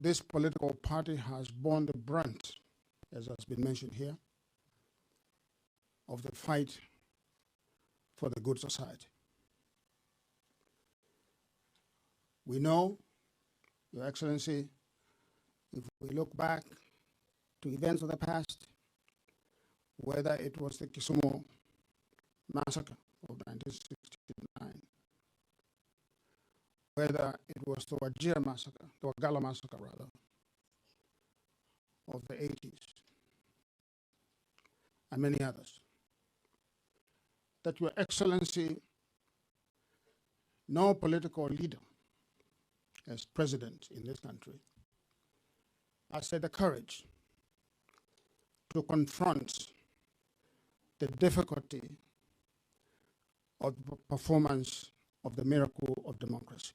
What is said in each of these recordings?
this political party has borne the brunt, as has been mentioned here, of the fight for the good society. We know, Your Excellency, if we look back to events of the past, whether it was the Kisumu massacre of 1969, whether it was the Wajir massacre, the Wagala massacre rather, of the 80s, and many others, that Your Excellency, no political leader as president in this country has had the courage to confront the difficulty of the performance of the miracle of democracy.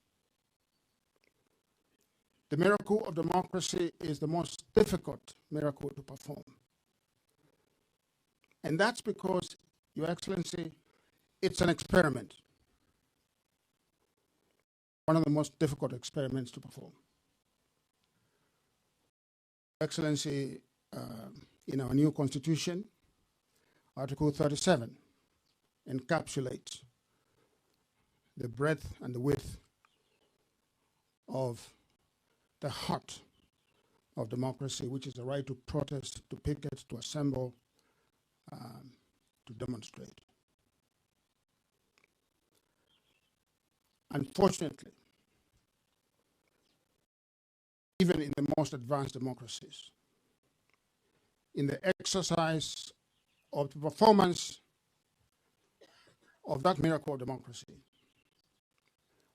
The miracle of democracy is the most difficult miracle to perform. And that's because, Your Excellency, it's an experiment. One of the most difficult experiments to perform. Your Excellency, in our new constitution, Article 37 encapsulates the breadth and the width of the heart of democracy, which is the right to protest, to picket, to assemble, to demonstrate. Unfortunately, even in the most advanced democracies, in the exercise of the performance of that miracle of democracy,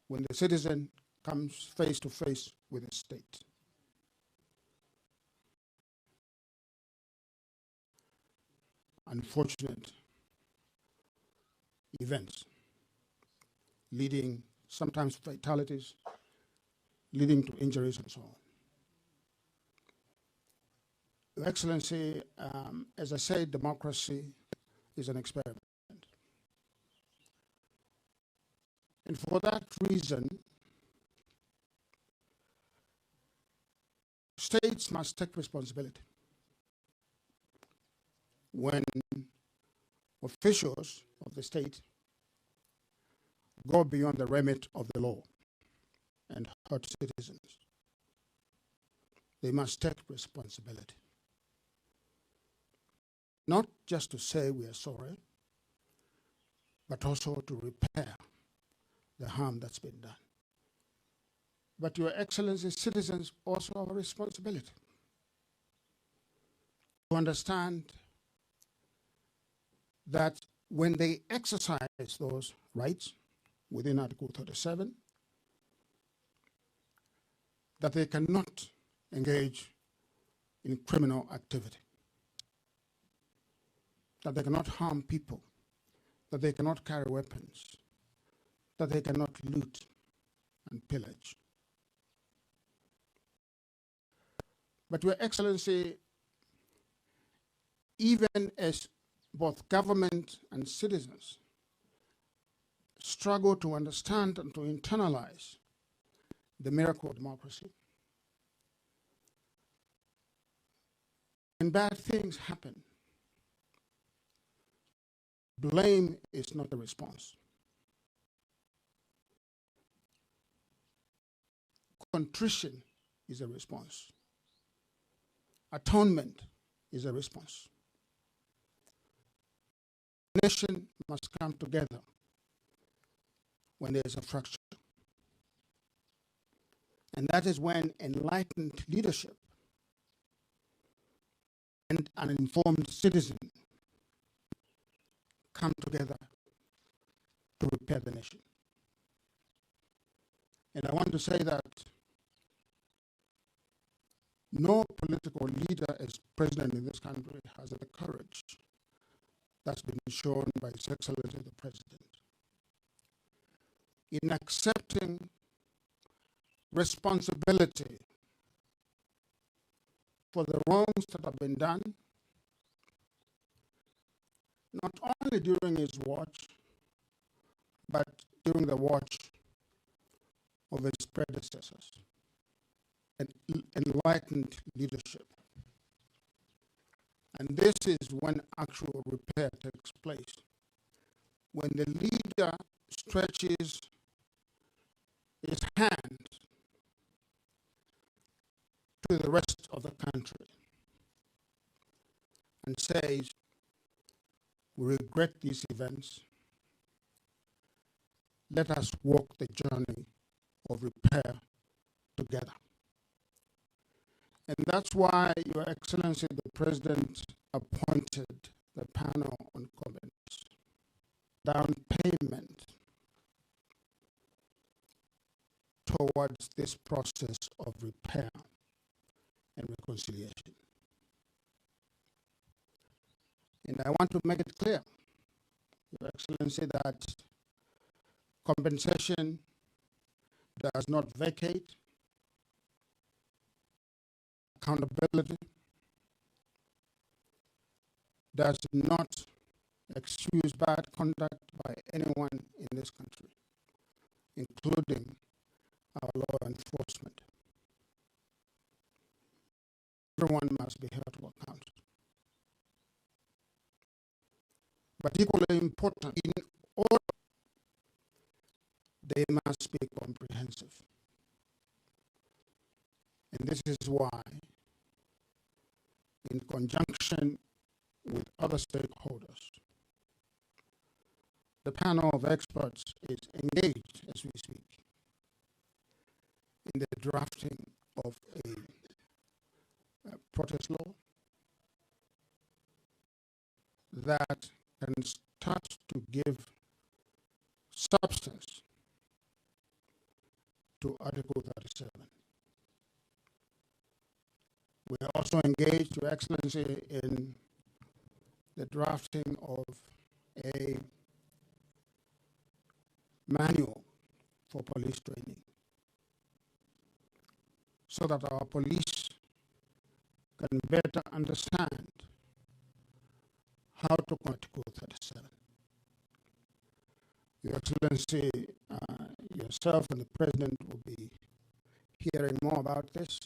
when the citizen comes face to face with the state, unfortunate events leading sometimes fatalities, leading to injuries and so on. Your Excellency, as I said, democracy is an experiment. And for that reason, states must take responsibility when officials of the state go beyond the remit of the law and hurt citizens. They must take responsibility. Not just to say we are sorry, but also to repair the harm that's been done. But Your Excellency, citizens also have a responsibility to understand that when they exercise those rights within Article 37, that they cannot engage in criminal activity, that they cannot harm people, that they cannot carry weapons, that they cannot loot and pillage. But Your Excellency, even as both government and citizens struggle to understand and to internalize the miracle of democracy, when bad things happen, blame is not the response. Contrition is a response. Atonement is a response. The nation must come together when there is a fracture. And that is when enlightened leadership and an informed citizen come together to repair the nation. And I want to say that no political leader as president in this country has the courage that's been shown by His Excellency the President in accepting responsibility for the wrongs that have been done, not only during his watch, but during the watch of his predecessors. and enlightened leadership. And this is when actual repair takes place. When the leader stretches his hand to the rest of the country and says, we regret these events. Let us walk the journey of repair together. And that's why, Your Excellency, the President appointed the panel on comments, down payment towards this process of repair and reconciliation. And I want to make it clear, Your Excellency, that compensation does not vacate accountability, does not excuse bad conduct by anyone in this country, including our law enforcement. Everyone must be held to account. But equally important, in order, they must be comprehensive. And this is why, in conjunction with other stakeholders, the panel of experts is engaged, as we speak, in the drafting of a protest law that can start to give substance to Article 37. We are also engaged, Your Excellency, in the drafting of a manual for police training so that our police can better understand how to combat Article 37. Your Excellency, yourself and the President will be hearing more about this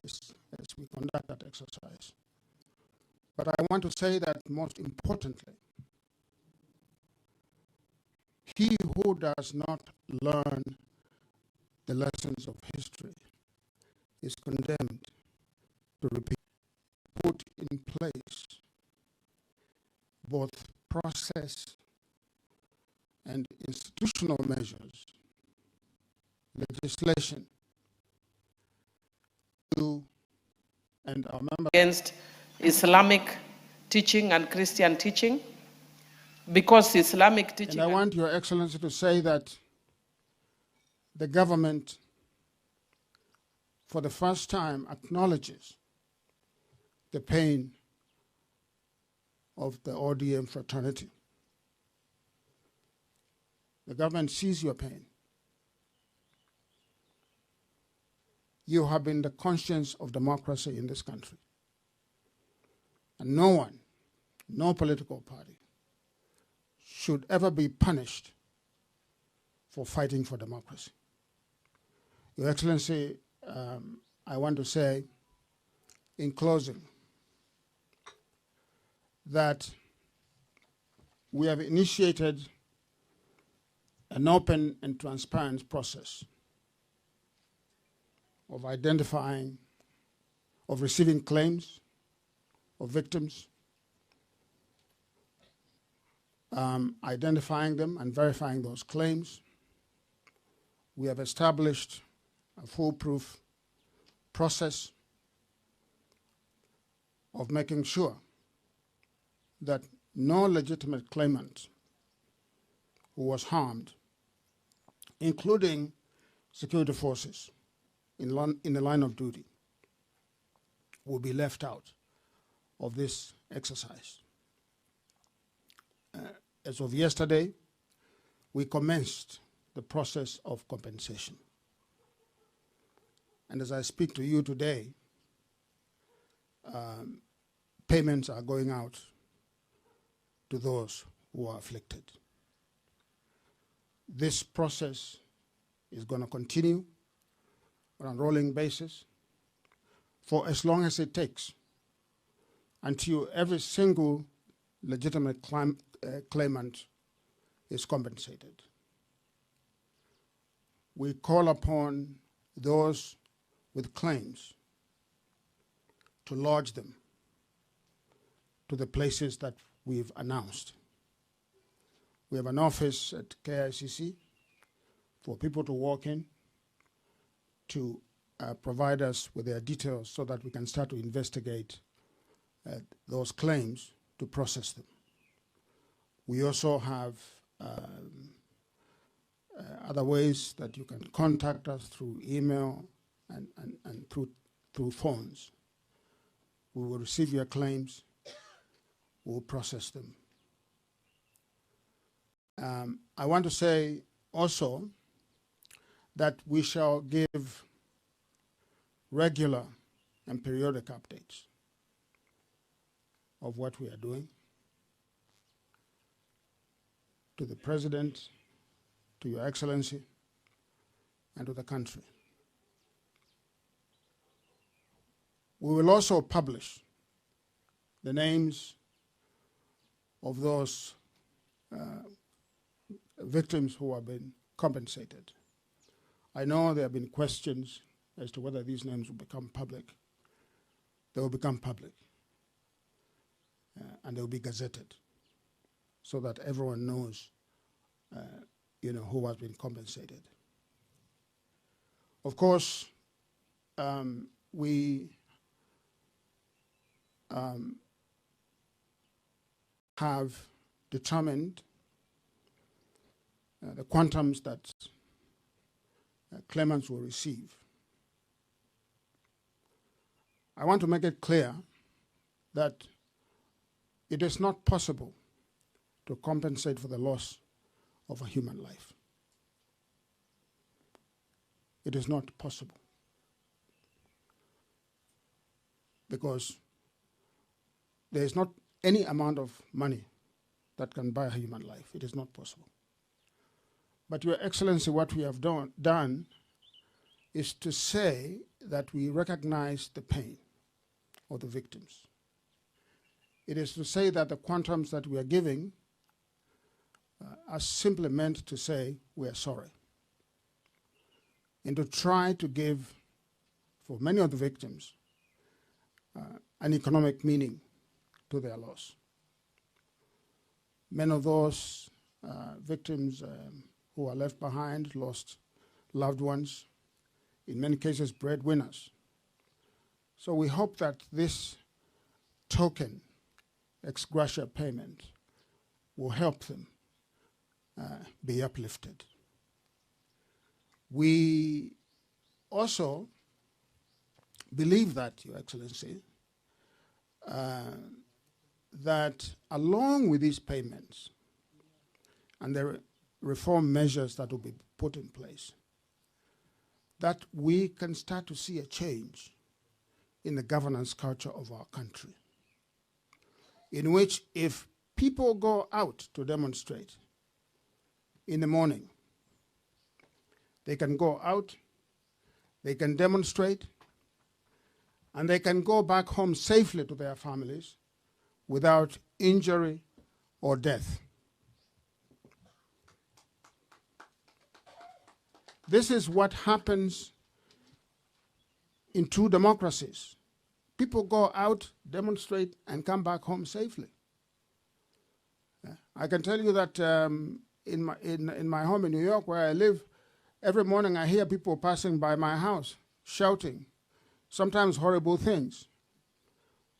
as we conduct that exercise. But I want to say that most importantly, he who does not learn the lessons of history is condemned to repeat. Put in place both process and institutional measures, legislation, and our members against Islamic teaching and Christian teaching, because Islamic teaching. And I want Your Excellency to say that the government, for the first time, acknowledges the pain of the ODM fraternity. The government sees your pain. You have been the conscience of democracy in this country. And no one, no political party, should ever be punished for fighting for democracy. Your Excellency, I want to say in closing that we have initiated an open and transparent process of identifying, of receiving claims of victims, identifying them and verifying those claims. We have established a foolproof process of making sure that no legitimate claimant who was harmed, including security forces in the line of duty, will be left out of this exercise. As of yesterday, we commenced the process of compensation. And as I speak to you today, payments are going out to those who are afflicted. This process is going to continue on a rolling basis. for as long as it takes until every single legitimate claimant is compensated. We call upon those with claims to lodge them to the places that we've announced. We have an office at KICC for people to walk in to provide us with their details so that we can start to investigate those claims to process them. We also have other ways that you can contact us through email and through phones. We will receive your claims, we will process them. I want to say also that we shall give regular and periodic updates of what we are doing to the President, to Your Excellency, and to the country. We will also publish the names of those victims who have been compensated. I know there have been questions as to whether these names will become public. They will become public, and they will be gazetted so that everyone knows who has been compensated. Of course, we have determined the quantums that claimants will receive. I want to make it clear that it is not possible to compensate for the loss of a human life. It is not possible because there is not any amount of money that can buy a human life. It is not possible. But Your Excellency, what we have done is to say that we recognize the pain of the victims. It is to say that the quantums that we are giving are simply meant to say we are sorry, and to try to give, for many of the victims, an economic meaning to their loss. Many of those victims who are left behind lost loved ones, in many cases breadwinners. So we hope that this token ex gratia payment will help them be uplifted. We also believe that, Your Excellency, that along with these payments and the reform measures that will be put in place, that we can start to see a change in the governance culture of our country, in which if people go out to demonstrate in the morning, they can go out, they can demonstrate, and they can go back home safely to their families without injury or death. This is what happens in true democracies. People go out, demonstrate, and come back home safely. I can tell you that in my home in New York, where I live, every morning I hear people passing by my house, shouting, sometimes horrible things,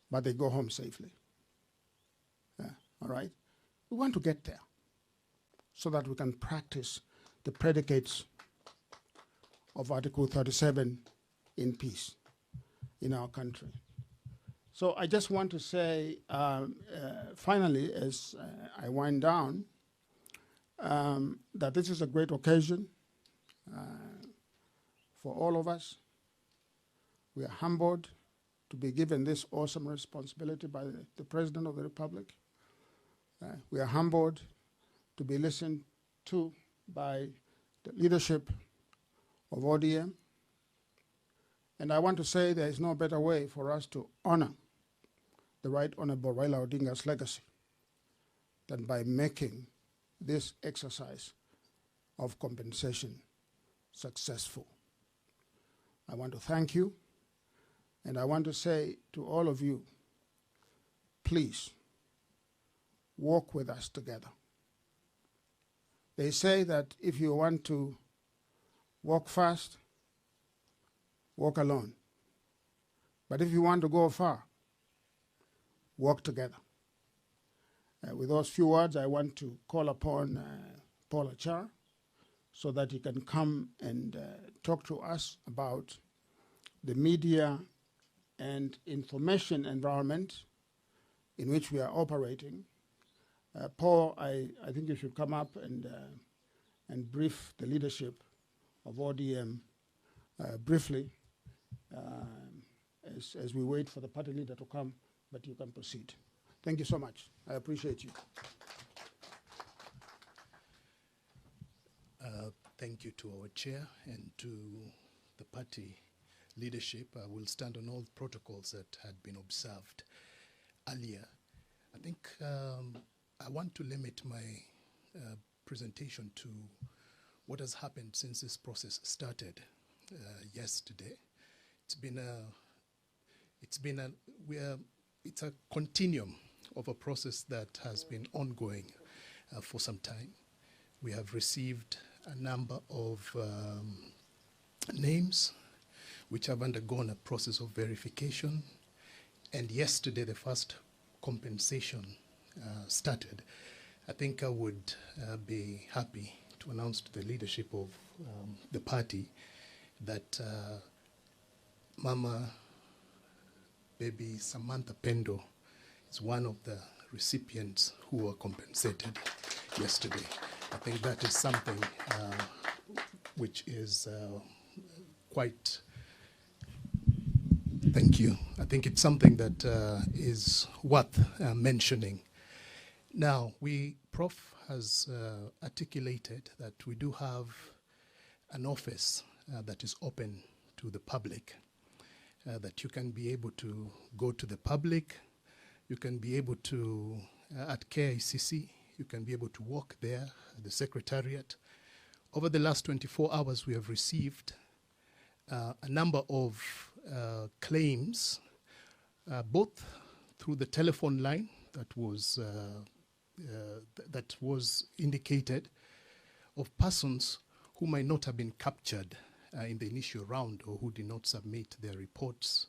but they go home safely. All right? We want to get there so that we can practice the predicates of Article 37 in peace in our country. So I just want to say, finally, as I wind down, that this is a great occasion for all of us. We are humbled to be given this awesome responsibility by the President of the Republic. We are humbled to be listened to by the leadership of ODM. And I want to say there is no better way for us to honor the Right Honorable Raila Odinga's legacy than by making this exercise of compensation successful. I want to thank you, and I want to say to all of you, please walk with us together. They say that if you want to walk fast, walk alone. But if you want to go far, walk together. With those few words, I want to call upon Paul Achar so that he can come and talk to us about the media and information environment in which we are operating. Paul, I think you should come up and brief the leadership of ODM briefly as we wait for the party leader to come, but you can proceed. Thank you so much. I appreciate you. Thank you to our chair and to the party leadership. I will stand on all protocols that had been observed earlier. I think I want to limit my presentation to what has happened since this process started yesterday. It's a continuum of a process that has been ongoing for some time. We have received a number of names which have undergone a process of verification, and yesterday the first compensation started. I think I would be happy to announce to the leadership of the party that Mama Baby Samantha Pendo is one of the recipients who were compensated yesterday. I think that is something which is quite, thank you. I think it's something that is worth mentioning. Now, Prof has articulated that we do have an office that is open to the public, that you can be able to go to the public, you can be able to, at KICC, you can be able to walk there, at the Secretariat. Over the last 24 hours, we have received a number of claims, both through the telephone line that was indicated, of persons who might not have been captured in the initial round or who did not submit their reports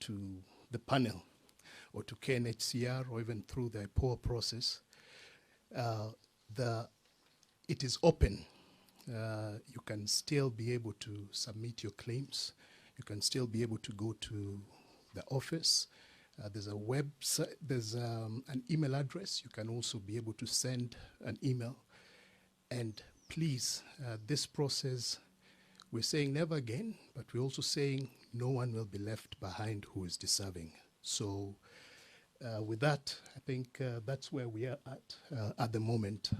to the panel or to KNHCR or even through the IPOA process. It is open. You can still be able to submit your claims. You can still be able to go to the office. There's a website, there's an email address. You can also be able to send an email. And please, this process, we're saying never again, but we're also saying no one will be left behind who is deserving. So with that, I think that's where we are at the moment.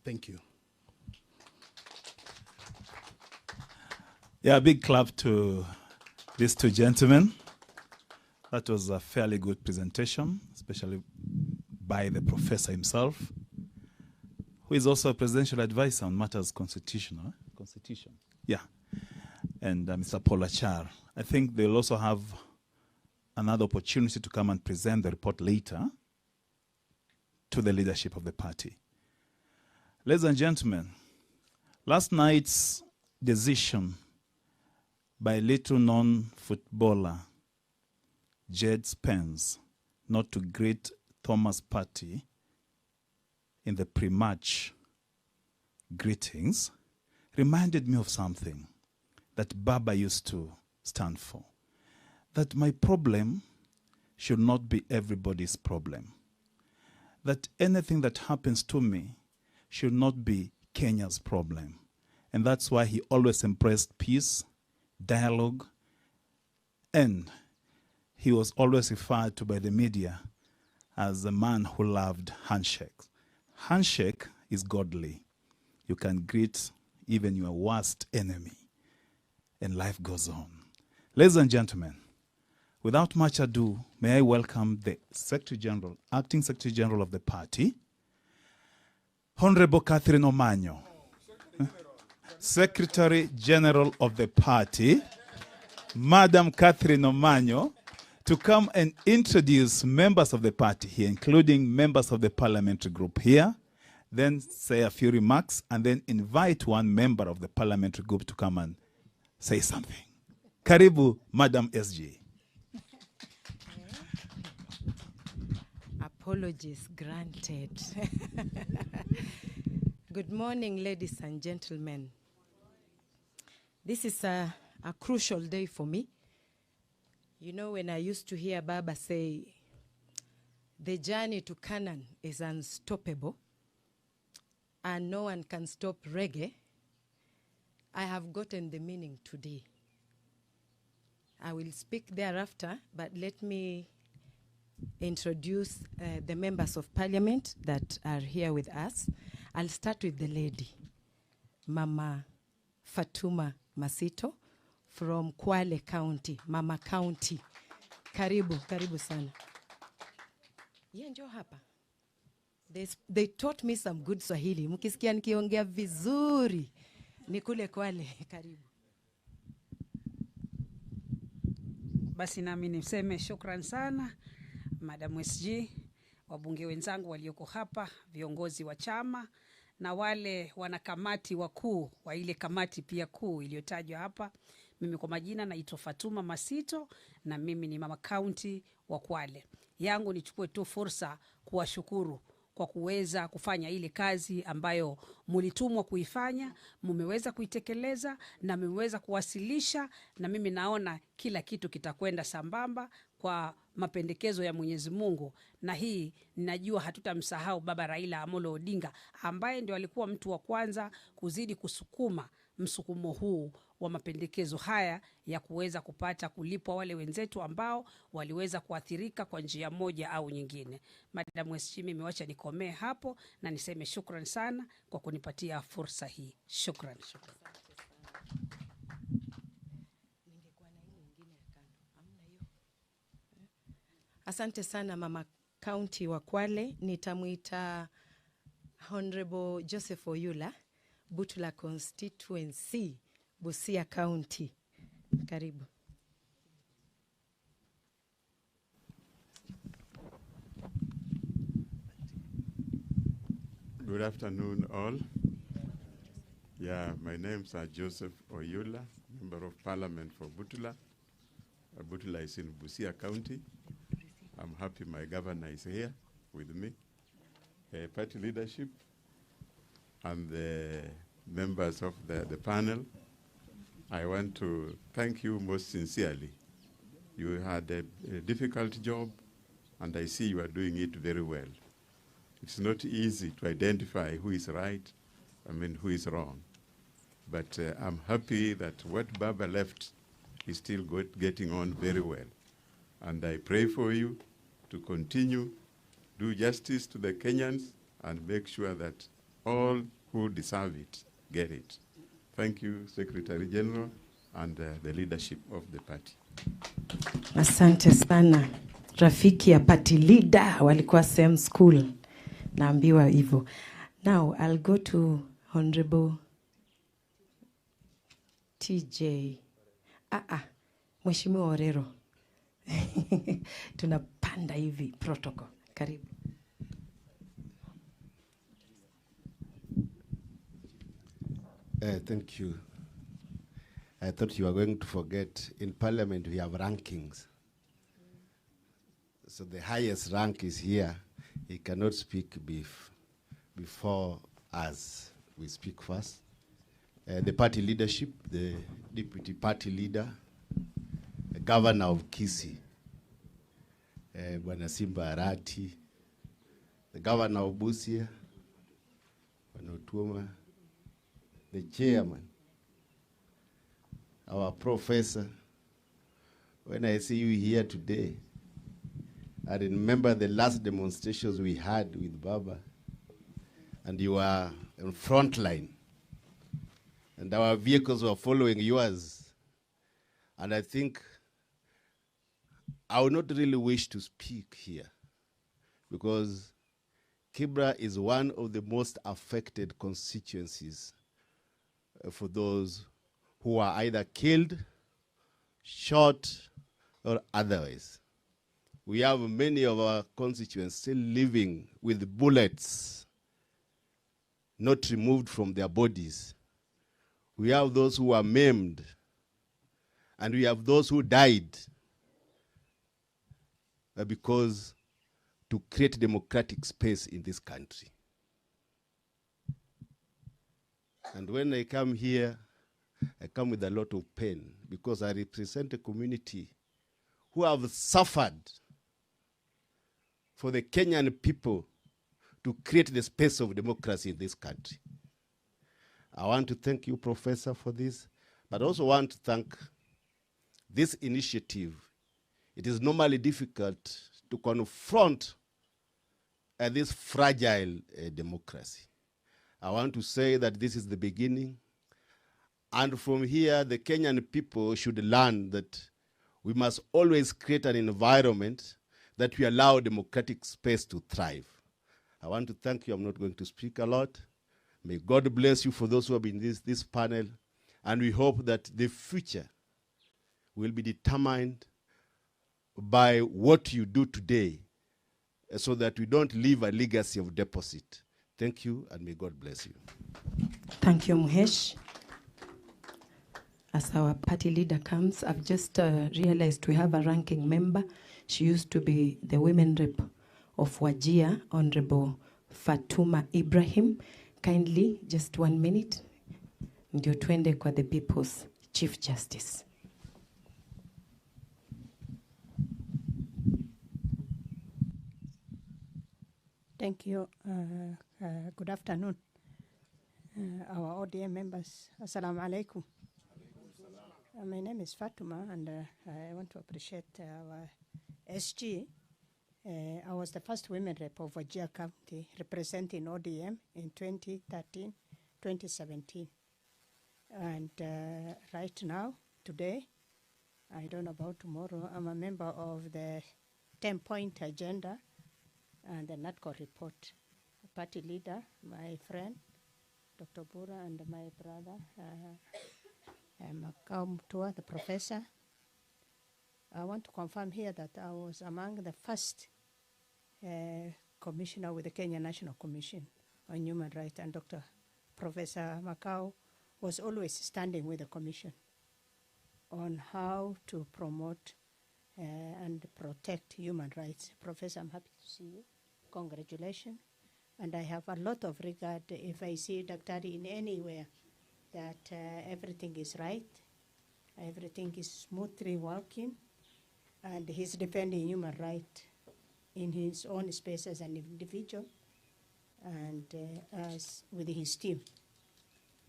Thank you. Yeah, a big clap to these two gentlemen. That was a fairly good presentation, especially by the professor himself, who is also a presidential advisor on matters constitutional. Constitution. Yeah. And Mr. Paul Achar. I think they'll also have another opportunity to come and present the report later to the leadership of the party. Ladies and gentlemen, last night's decision by little-known footballer Jed Spence not to greet Thomas Partey in the pre-match greetings reminded me of something that Baba used to stand for. That my problem should not be everybody's problem. That anything that happens to me should not be Kenya's problem. And that's why he always embraced peace, dialogue, and he was always referred to by the media as a man who loved handshakes. Handshake is godly. You can greet even your worst enemy, and life goes on. Ladies and gentlemen, without much ado, may I welcome the Secretary General, Acting Secretary General of the party, Honorable Catherine Omanyo, Secretary General of the party, Madam Catherine Omanyo, to come and introduce members of the party here, including members of the parliamentary group here, then say a few remarks, and then invite one member of the parliamentary group to come and say something. Karibu, Madam SG. Apologies granted. Good morning, ladies and gentlemen. This is a crucial day for me. You know, when I used to hear Baba say, the journey to Canaan is unstoppable and no one can stop reggae, I have gotten the meaning today. I will speak thereafter, but let me introduce the members of parliament that are here with us. I'll start with the lady, Mama Fatuma Masito from Kwale County, Mama County. Karibu, karibu sana. Ye njoo hapa. They taught me some good Swahili. Mkisikia nikiongea vizuri, ni kule Kwale. Karibu. Basi nami niseme shukran sana Madam SG, wabunge wenzangu walioko hapa, viongozi wa chama na wale wanakamati wakuu wa ile kamati pia kuu iliyotajwa hapa. Mimi kwa majina naitwa Fatuma Masito na mimi ni Mama County wa Kwale. Yangu nichukue tu fursa kuwashukuru kwa kuweza kufanya ile kazi ambayo mulitumwa kuifanya, mumeweza kuitekeleza na mmeweza kuwasilisha, na mimi naona kila kitu kitakwenda sambamba kwa mapendekezo ya Mwenyezi Mungu. Na hii ninajua hatutamsahau Baba Raila Amolo Odinga ambaye ndio alikuwa mtu wa kwanza kuzidi kusukuma msukumo huu wa mapendekezo haya ya kuweza kupata kulipwa wale wenzetu ambao waliweza kuathirika kwa njia moja au nyingine. Madam SG, mimi wacha nikomee hapo na niseme shukran sana kwa kunipatia fursa hii. Shukran. Asante sana Mama County wa Kwale. Nitamuita Honorable Joseph Oyula, Butula Constituency, Busia County. Karibu. Good afternoon all. Yeah, my name's Joseph Oyula, Member of Parliament for Butula. Butula is in Busia County. I'm happy my governor is here with me. Party leadership and the members of the panel, I want to thank you most sincerely. You had a difficult job, and I see you are doing it very well. It's not easy to identify who is right, who is wrong. But I'm happy that what Baba left is still getting on very well. And I pray for you to continue, do justice to the Kenyans, and make sure that all who deserve it get it. Thank you, Secretary General, and the leadership of the party. Asante sana. Rafiki ya party leader walikuwa same school. Naambiwa hivyo. Now I'll go to Honorable TJ. Mheshimiwa Orero. Tunapanda hivi protocol. Karibu. Thank you. I thought you were going to forget, in Parliament we have rankings. So the highest rank is here. He cannot speak before us. We speak first. The party leadership, the deputy party leader, the governor of Kisii, Bwana Simba Arati, the governor of Busia, Bwana Otuoma, the chairman, our professor. When I see you here today, I remember the last demonstrations we had with Baba, and you were in front line, and our vehicles were following yours. And I think I would not really wish to speak here because Kibra is one of the most affected constituencies for those who are either killed, shot, or otherwise. We have many of our constituents still living with bullets not removed from their bodies. We have those who are maimed, and we have those who died because to create democratic space in this country. And when I come here, I come with a lot of pain because I represent a community who have suffered for the Kenyan people to create the space of democracy in this country. I want to thank you, Professor, for this, but also want to thank this initiative. It is normally difficult to confront this fragile democracy. I want to say that this is the beginning, and from here, the Kenyan people should learn that we must always create an environment that we allow democratic space to thrive. I want to thank you. I'm not going to speak a lot. May God bless you for those who have been in this panel, and we hope that the future will be determined by what you do today so that we don't leave a legacy of deposit. Thank you, and may God bless you. Thank you, Muhesh. As our party leader comes, I've just realized we have a ranking member. She used to be the women rep of Wajir, Honorable Fatuma Ibrahim. Kindly, just 1 minute. Ndio twende kwa the People's Chief Justice. Thank you. Good afternoon. Our ODM members, Assalamu alaikum. My name is Fatuma, and I want to appreciate our SG. I was the first women rep of Wajir County representing ODM in 2013, 2017. And right now, today, I don't know about tomorrow, I'm a member of the 10-point agenda and the NATCO report. Party leader, my friend, Dr. Oburu, and my brother, Makau Mtua, the professor. I want to confirm here that I was among the first commissioner with the Kenya National Commission on Human Rights, and Dr. Professor Makau was always standing with the commission on how to promote and protect human rights. Professor, I'm happy to see you. Congratulations. And I have a lot of regard if I see Dr. in anywhere that everything is right, everything is smoothly working, and he's defending human rights in his own space as an individual and as with his team.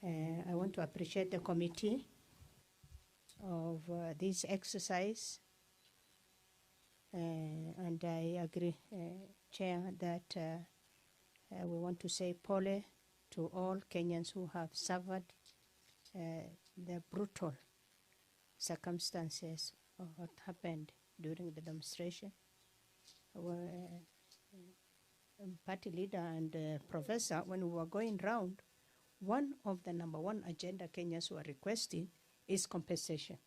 I want to appreciate the committee of this exercise, and I agree, Chair, that we want to say pole to all Kenyans who have suffered the brutal circumstances of what happened during the demonstration. Our party leader and professor, when we were going round, one of the number one agenda Kenyans were requesting is compensation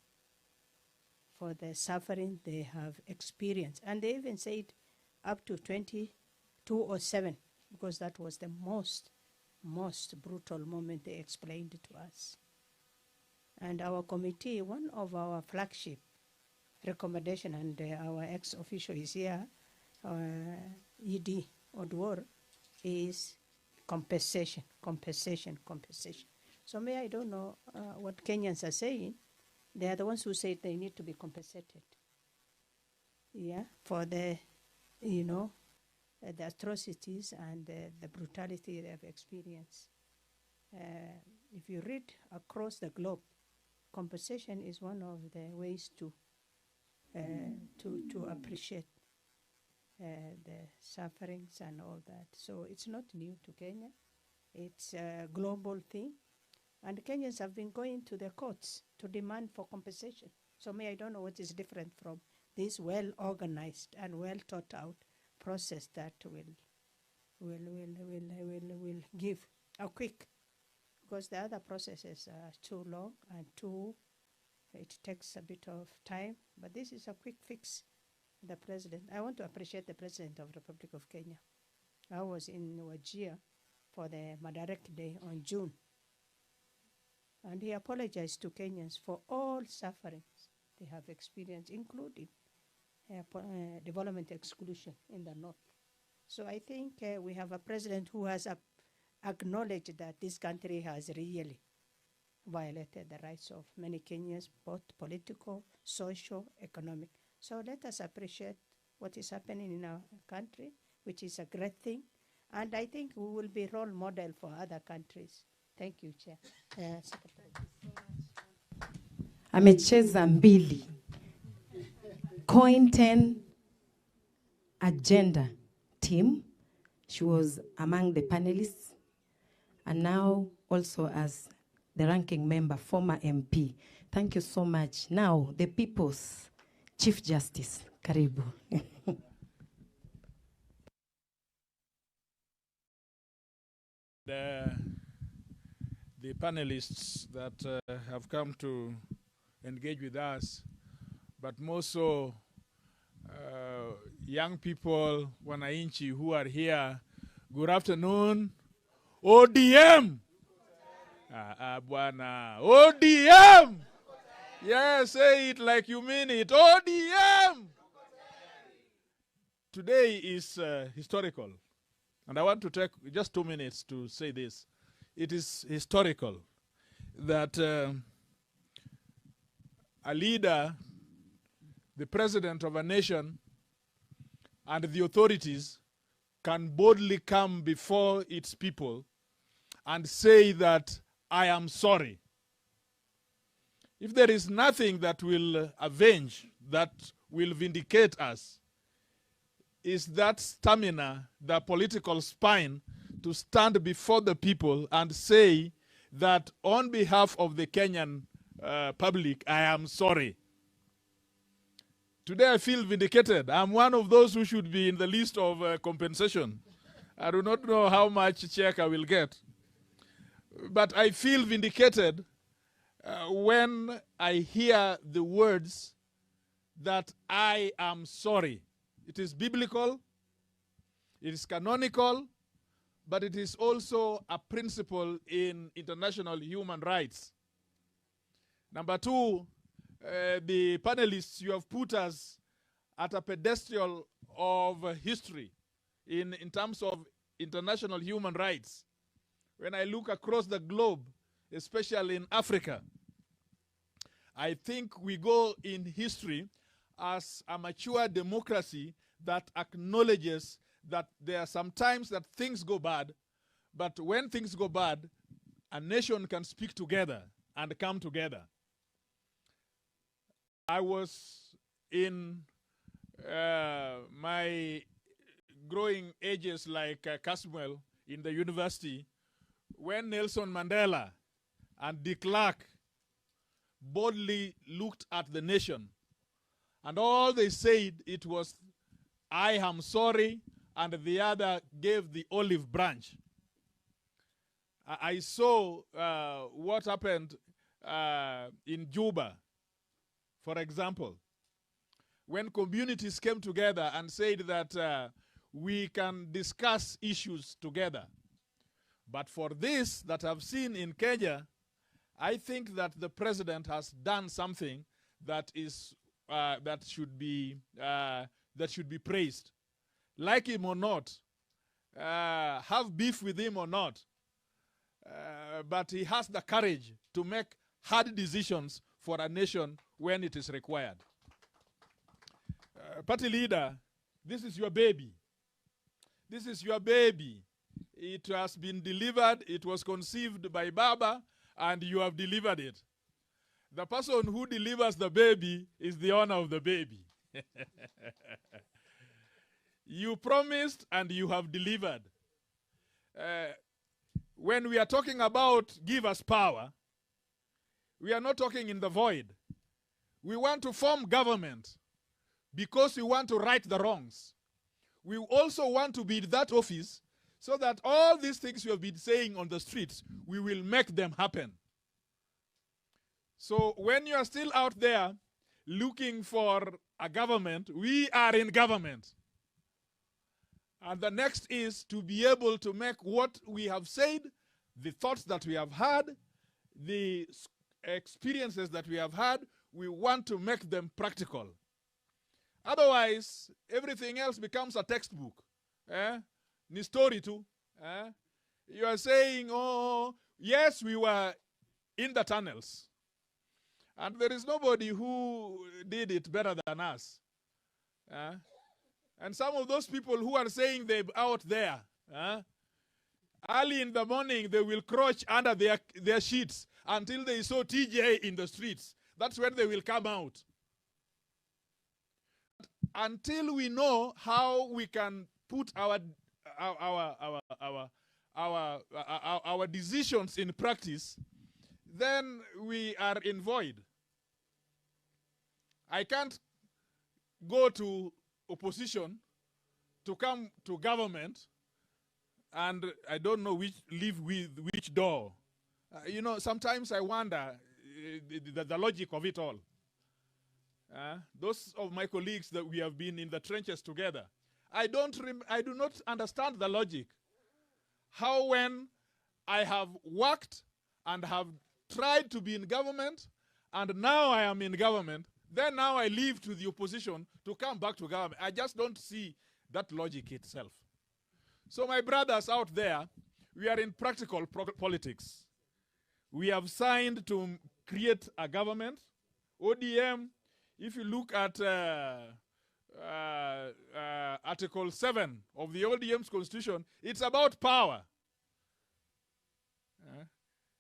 for the suffering they have experienced. And they even said up to 2207, because that was the most brutal moment they explained to us. And our committee, one of our flagship recommendation, and our ex-official is here, ED Odwar, is compensation. So I don't know what Kenyans are saying. They are the ones who say they need to be compensated. Yeah, for the, the atrocities and the brutality they have experienced. If you read across the globe, compensation is one of the ways to appreciate the sufferings and all that. So it's not new to Kenya. It's a global thing. And Kenyans have been going to the courts to demand for compensation So I don't know what is different from this well-organized and well-thought-out process that will give a quick, because the other processes are too long and it takes a bit of time. But this is a quick fix. The president, I want to appreciate the President of the Republic of Kenya. I was in Wajir for the Madaraka Day on June, and he apologized to Kenyans for all sufferings they have experienced, including development exclusion in the north. So I think we have a president who has acknowledged that this country has really violated the rights of many Kenyans, both political, social, economic. So let us appreciate what is happening in our country, which is a great thing. And I think we will be role model for other countries. Thank you, Chair. Secretary. Amecheza mbili. Coin 10 agenda team. She was among the panelists, and now also as the ranking member, former MP. Thank you so much. Now, the People's Chief Justice. Karibu. The panelists that have come to engage with us, but more so young people, wananchi who are here. Good afternoon. ODM! Bwana. ODM! Yeah, say it like you mean it. ODM! Today is historical. And I want to take just 2 minutes to say this. It is historical that a leader, the president of a nation, and the authorities can boldly come before its people and say that I am sorry. If there is nothing that will avenge, that will vindicate us, is that stamina, the political spine, to stand before the people and say that on behalf of the Kenyan public, I am sorry. Today I feel vindicated. I'm one of those who should be in the list of compensation. I do not know how much check I will get. But I feel vindicated when I hear the words that I am sorry. It is biblical, it is canonical, but it is also a principle in international human rights. Number two, the panelists, you have put us at a pedestal of history in terms of international human rights. When I look across the globe, especially in Africa, I think we go in history as a mature democracy that acknowledges that there are some times that things go bad, but when things go bad, a nation can speak together and come together. I was in my growing ages like Caswell in the university when Nelson Mandela and de Klerk boldly looked at the nation. And all they said, it was, I am sorry, and the other gave the olive branch. I saw what happened in Juba, for example, when communities came together and said that we can discuss issues together. But for this that I've seen in Kenya, I think that the president has done something that is that should be praised. Like him or not, have beef with him or not, but he has the courage to make hard decisions for a nation when it is required. Party leader, this is your baby. This is your baby. It has been delivered. It was conceived by Baba, and you have delivered it. The person who delivers the baby is the owner of the baby. You promised and you have delivered. When we are talking about give us power, we are not talking in the void. We want to form government because we want to right the wrongs. We also want to be in that office so that all these things we have been saying on the streets, we will make them happen. So when you are still out there looking for a government, we are in government. And the next is to be able to make what we have said, the thoughts that we have had, the experiences that we have had, we want to make them practical. Otherwise, everything else becomes a textbook. Ni story too. You are saying, oh, yes, we were in the tunnels. And there is nobody who did it better than us. And some of those people who are saying they're out there, early in the morning, they will crouch under their sheets until they saw TJ in the streets. That's when they will come out. Until we know how we can put our decisions in practice, then we are in void. I can't go to opposition to come to government and I don't know leave with which door. You know, sometimes I wonder the logic of it all. Those of my colleagues that we have been in the trenches together, I do not understand the logic. How when I have worked and have tried to be in government and now I am in government, then now I leave to the opposition to come back to government. I just don't see that logic itself. So my brothers out there, we are in practical politics. We have signed to create a government. ODM, if you look at Article 7 of the ODM's constitution, it's about power.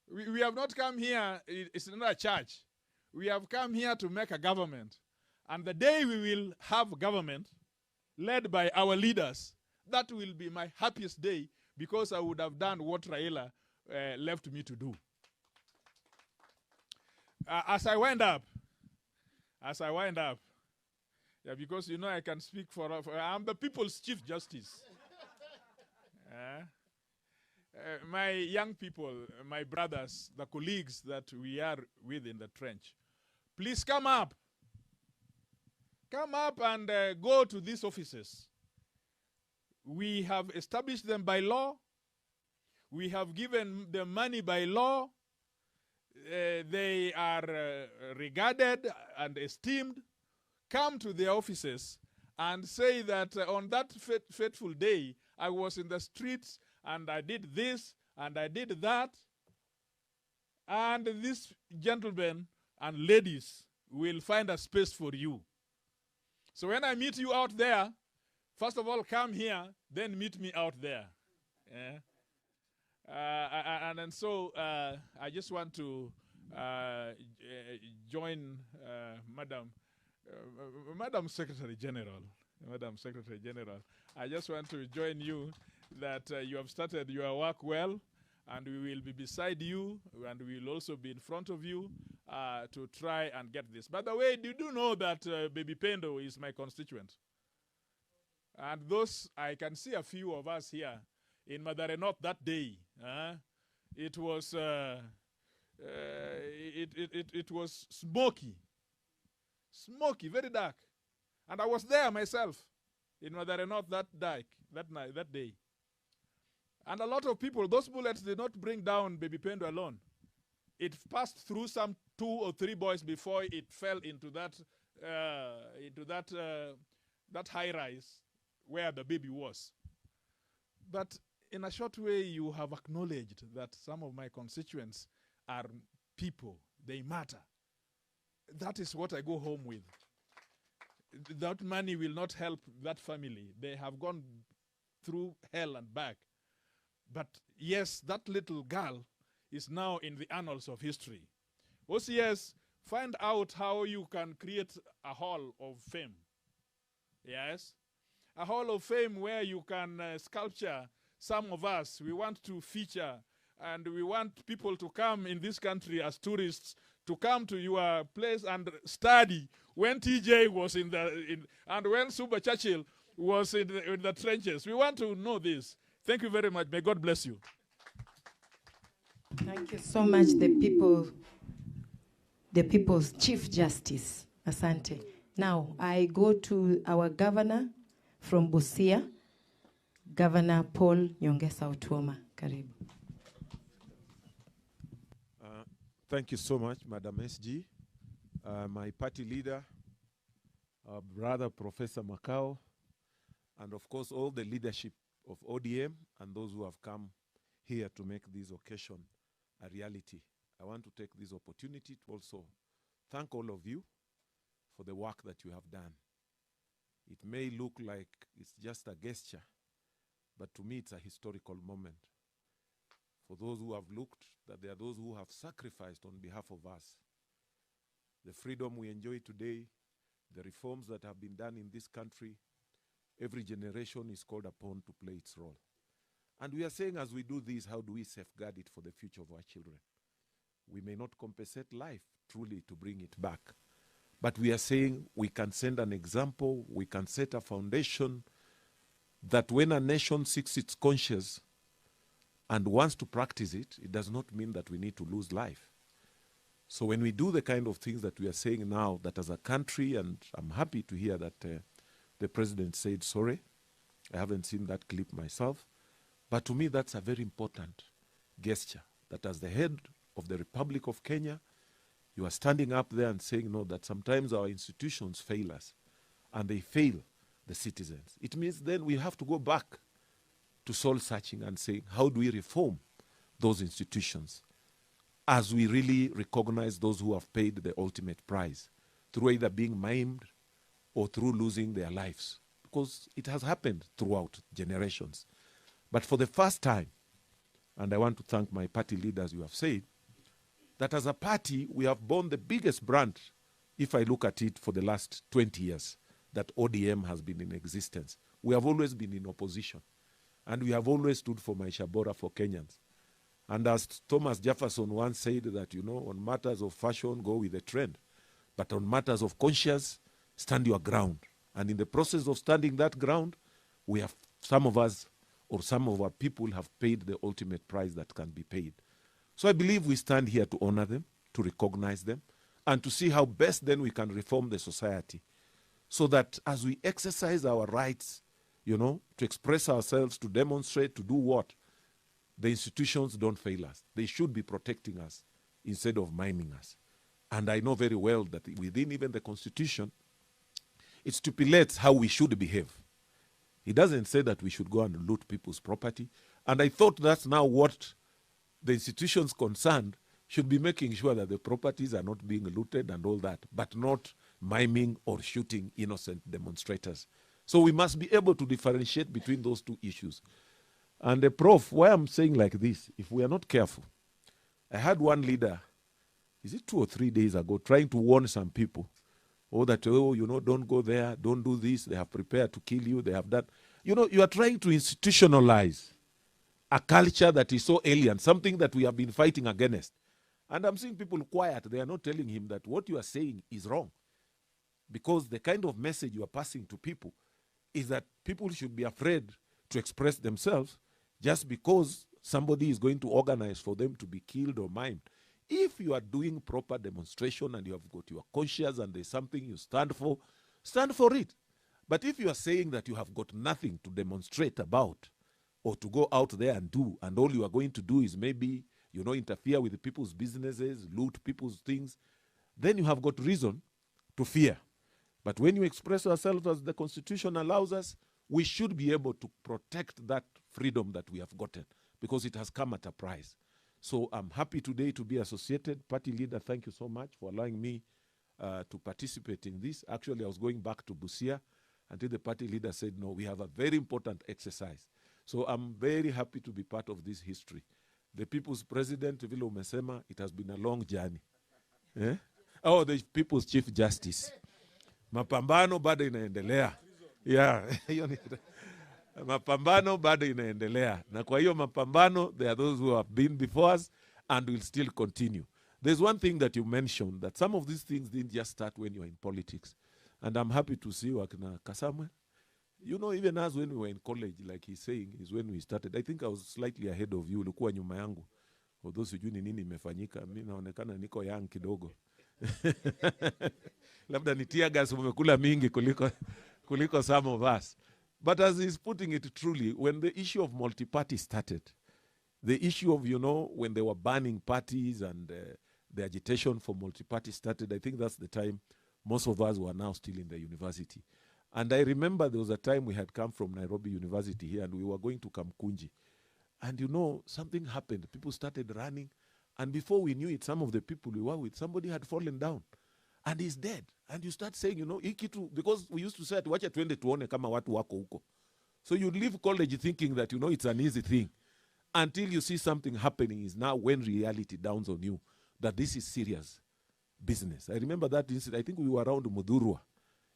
We have not come here, it's not a church. We have come here to make a government. And the day we will have government led by our leaders, that will be my happiest day because I would have done what Raila left me to do. As I wind up, yeah, because you know I can speak for I'm the people's Chief Justice. My young people, my brothers, the colleagues that we are with in the trench, please come up. Come up and go to these offices. We have established them by law. We have given them money by law. They are regarded and esteemed. Come to their offices and say that on that fateful day, I was in the streets and I did this and I did that. And these gentlemen and ladies will find a space for you. So when I meet you out there, first of all, come here, then meet me out there. And so I just want to join Madam Secretary General. Madam Secretary General, I just want to join you that you have started your work well, and we will be beside you, and we will also be in front of you to try and get this. By the way, you do know that Baby Pendo is my constituent. And those, I can see a few of us here in Madare North that day. It was it was smoky, very dark, and I was there myself in Madare North that day. And a lot of people, those bullets did not bring down Baby Pendo alone. It passed through some 2 or 3 boys before it fell into that that high rise where the baby was. But in a short way, you have acknowledged that some of my constituents are people. They matter. That is what I go home with. That money will not help that family. They have gone through hell and back. But yes, that little girl is now in the annals of history. OCS, find out how you can create a hall of fame. Yes? A hall of fame where you can sculpture some of us. We want to feature and we want people to come in this country as tourists to come to your place and study when TJ was and when Super Churchill was in the trenches. We want to know this. Thank you very much. May God bless you. Thank you so much, the People's Chief Justice. Asante. Now, I go to our governor from Busia, Governor Paul Nyongesa Otuoma. Karibu. Thank you so much, Madam SG. My party leader, brother Professor Makao, and of course all the leadership of ODM and those who have come here to make this occasion a reality. I want to take this opportunity to also thank all of you for the work that you have done. It may look like it's just a gesture, but to me it's a historical moment. For those who have looked, that there are those who have sacrificed on behalf of us. The freedom we enjoy today, the reforms that have been done in this country, every generation is called upon to play its role. And we are saying, as we do this, how do we safeguard it for the future of our children? We may not compensate life truly to bring it back, but we are saying we can send an example, we can set a foundation that when a nation seeks its conscience and wants to practice it, it does not mean that we need to lose life. So when we do the kind of things that we are saying now, that as a country, and I'm happy to hear that the president said sorry. I haven't seen that clip myself. But to me, that's a very important gesture, that as the head of the Republic of Kenya, you are standing up there and saying, no, that sometimes our institutions fail us, and they fail the citizens. It means then we have to go back to soul searching and saying, how do we reform those institutions as we really recognize those who have paid the ultimate price through either being maimed or through losing their lives? Because it has happened throughout generations. But for the first time, and I want to thank my party leaders, you have said, that as a party, we have borne the biggest brand, if I look at it for the last 20 years, that ODM has been in existence. We have always been in opposition. And we have always stood for Maisha Bora for Kenyans. And as Thomas Jefferson once said that, you know, on matters of fashion, go with the trend. But on matters of conscience, stand your ground. And in the process of standing that ground, we have, some of us, or some of our people have paid the ultimate price that can be paid. So I believe we stand here to honor them, to recognize them, and to see how best then we can reform the society. So that as we exercise our rights, you know, to express ourselves, to demonstrate, to do what, the institutions don't fail us. They should be protecting us instead of miming us. And I know very well that within even the Constitution, it stipulates how we should behave. It doesn't say that we should go and loot people's property. And I thought that's now what the institutions concerned should be making sure that the properties are not being looted and all that, but not miming or shooting innocent demonstrators. So we must be able to differentiate between those two issues. And Prof, why I'm saying like this, if we are not careful, I had one leader, is it 2 or 3 days ago, trying to warn some people, that, you know, don't go there, don't do this, they have prepared to kill you, they have done. You know, you are trying to institutionalize a culture that is so alien, something that we have been fighting against. And I'm seeing people quiet, they are not telling him that what you are saying is wrong. Because the kind of message you are passing to people is that people should be afraid to express themselves just because somebody is going to organize for them to be killed or maimed. If you are doing proper demonstration and you have got your conscience and there's something you stand for it. But if you are saying that you have got nothing to demonstrate about or to go out there and do, and all you are going to do is maybe, you know, interfere with people's businesses, loot people's things, then you have got reason to fear. But when you express yourself as the Constitution allows us, we should be able to protect that freedom that we have gotten, because it has come at a price. So I'm happy today to be associated. Party leader, thank you so much for allowing me to participate in this. Actually, I was going back to Busia until the party leader said, no, we have a very important exercise. So I'm very happy to be part of this history. The people's president, vile umesema, it has been a long journey. Eh? Oh, the people's chief justice. Mapambano bado inaendelea. Yeah. Mapambano bado inaendelea. Na kwa hiyo mapambano, there are those who have been before us and will still continue. There's one thing that you mentioned, that some of these things didn't just start when you were in politics. And I'm happy to see Wakina Kasamwe. You know, even as when we were in college, like he's saying, is when we started. I think I was slightly ahead of you. Ulikuwa nyuma yangu. Although sijui ni nini imefanyika, mimi naonekana niko young kidogo. Labda ni tear gas umekula mingi kuliko some of us. But as he's putting it truly, when the issue of multi-party started, the issue of, you know, when they were banning parties and the agitation for multi-party started, I think that's the time most of us were now still in the university. And I remember there was a time we had come from Nairobi University here and we were going to Kamkunji. And you know, something happened. People started running. And before we knew it, some of the people we were with, somebody had fallen down. And he's dead. And you start saying, you know, because we used to say, wacha twende tuone kama watu wako huko. So you leave college thinking that, you know, it's an easy thing. Until you see something happening is now when reality dawns on you that this is serious business. I remember that incident. I think we were around Mudurwa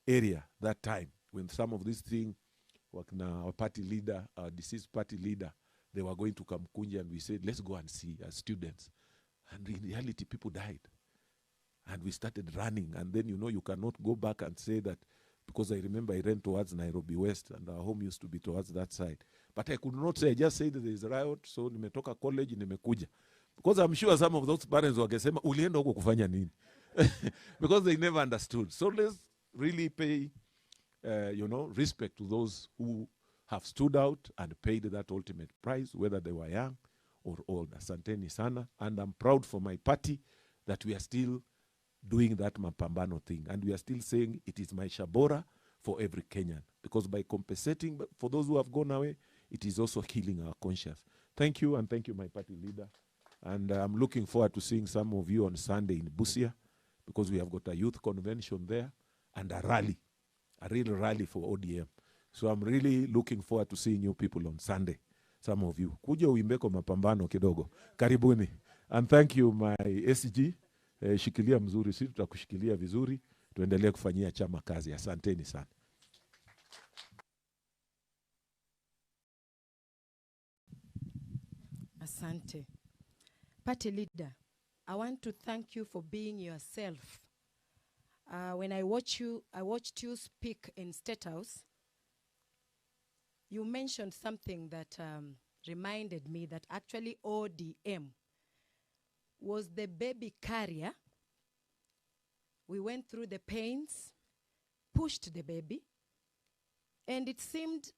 area that time when some of these things, our party leader, our deceased party leader, they were going to Kamkunji and we said, let's go and see as students. And in reality, people died. And we started running. And then, you know, you cannot go back and say that, because I remember I ran towards Nairobi West and our home used to be towards that side. But I could not say, I just said that there is a riot, so nimetoka college, nimekuja. Because I'm sure some of those parents wangesema, ulienda huko kufanya nini? Because they never understood. So let's really pay, you know, respect to those who have stood out and paid that ultimate price, whether they were young or old. Asanteni sana. And I'm proud for my party that we are still doing that Mapambano thing. And we are still saying it is Maisha Bora for every Kenyan. Because by compensating for those who have gone away, it is also healing our conscience. Thank you, and thank you, my party leader. And I'm looking forward to seeing some of you on Sunday in Busia, because we have got a youth convention there and a rally, a real rally for ODM. So I'm really looking forward to seeing you people on Sunday, some of you. Kuja uimbeko mapambano kidogo. Karibuni. And thank you, my SG. Shikilia mzuri, sisi tutakushikilia vizuri. Tuendelee kufanyia chama kazi. Asanteni sana. Asante. Party leader, I want to thank you for being yourself. When I watched you speak in State House, you mentioned something that reminded me that actually ODM was the baby carrier. We went through the pains, pushed the baby, and it seemed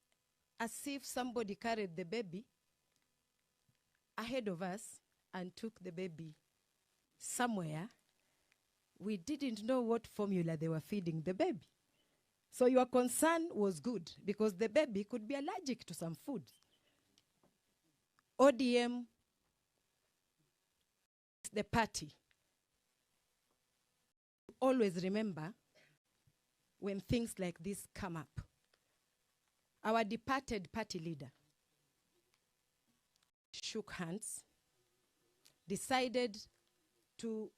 as if somebody carried the baby ahead of us and took the baby somewhere. We didn't know what formula they were feeding the baby. So your concern was good because the baby could be allergic to some food. ODM is the party. Always remember when things like this come up. Our departed party leader shook hands, decided to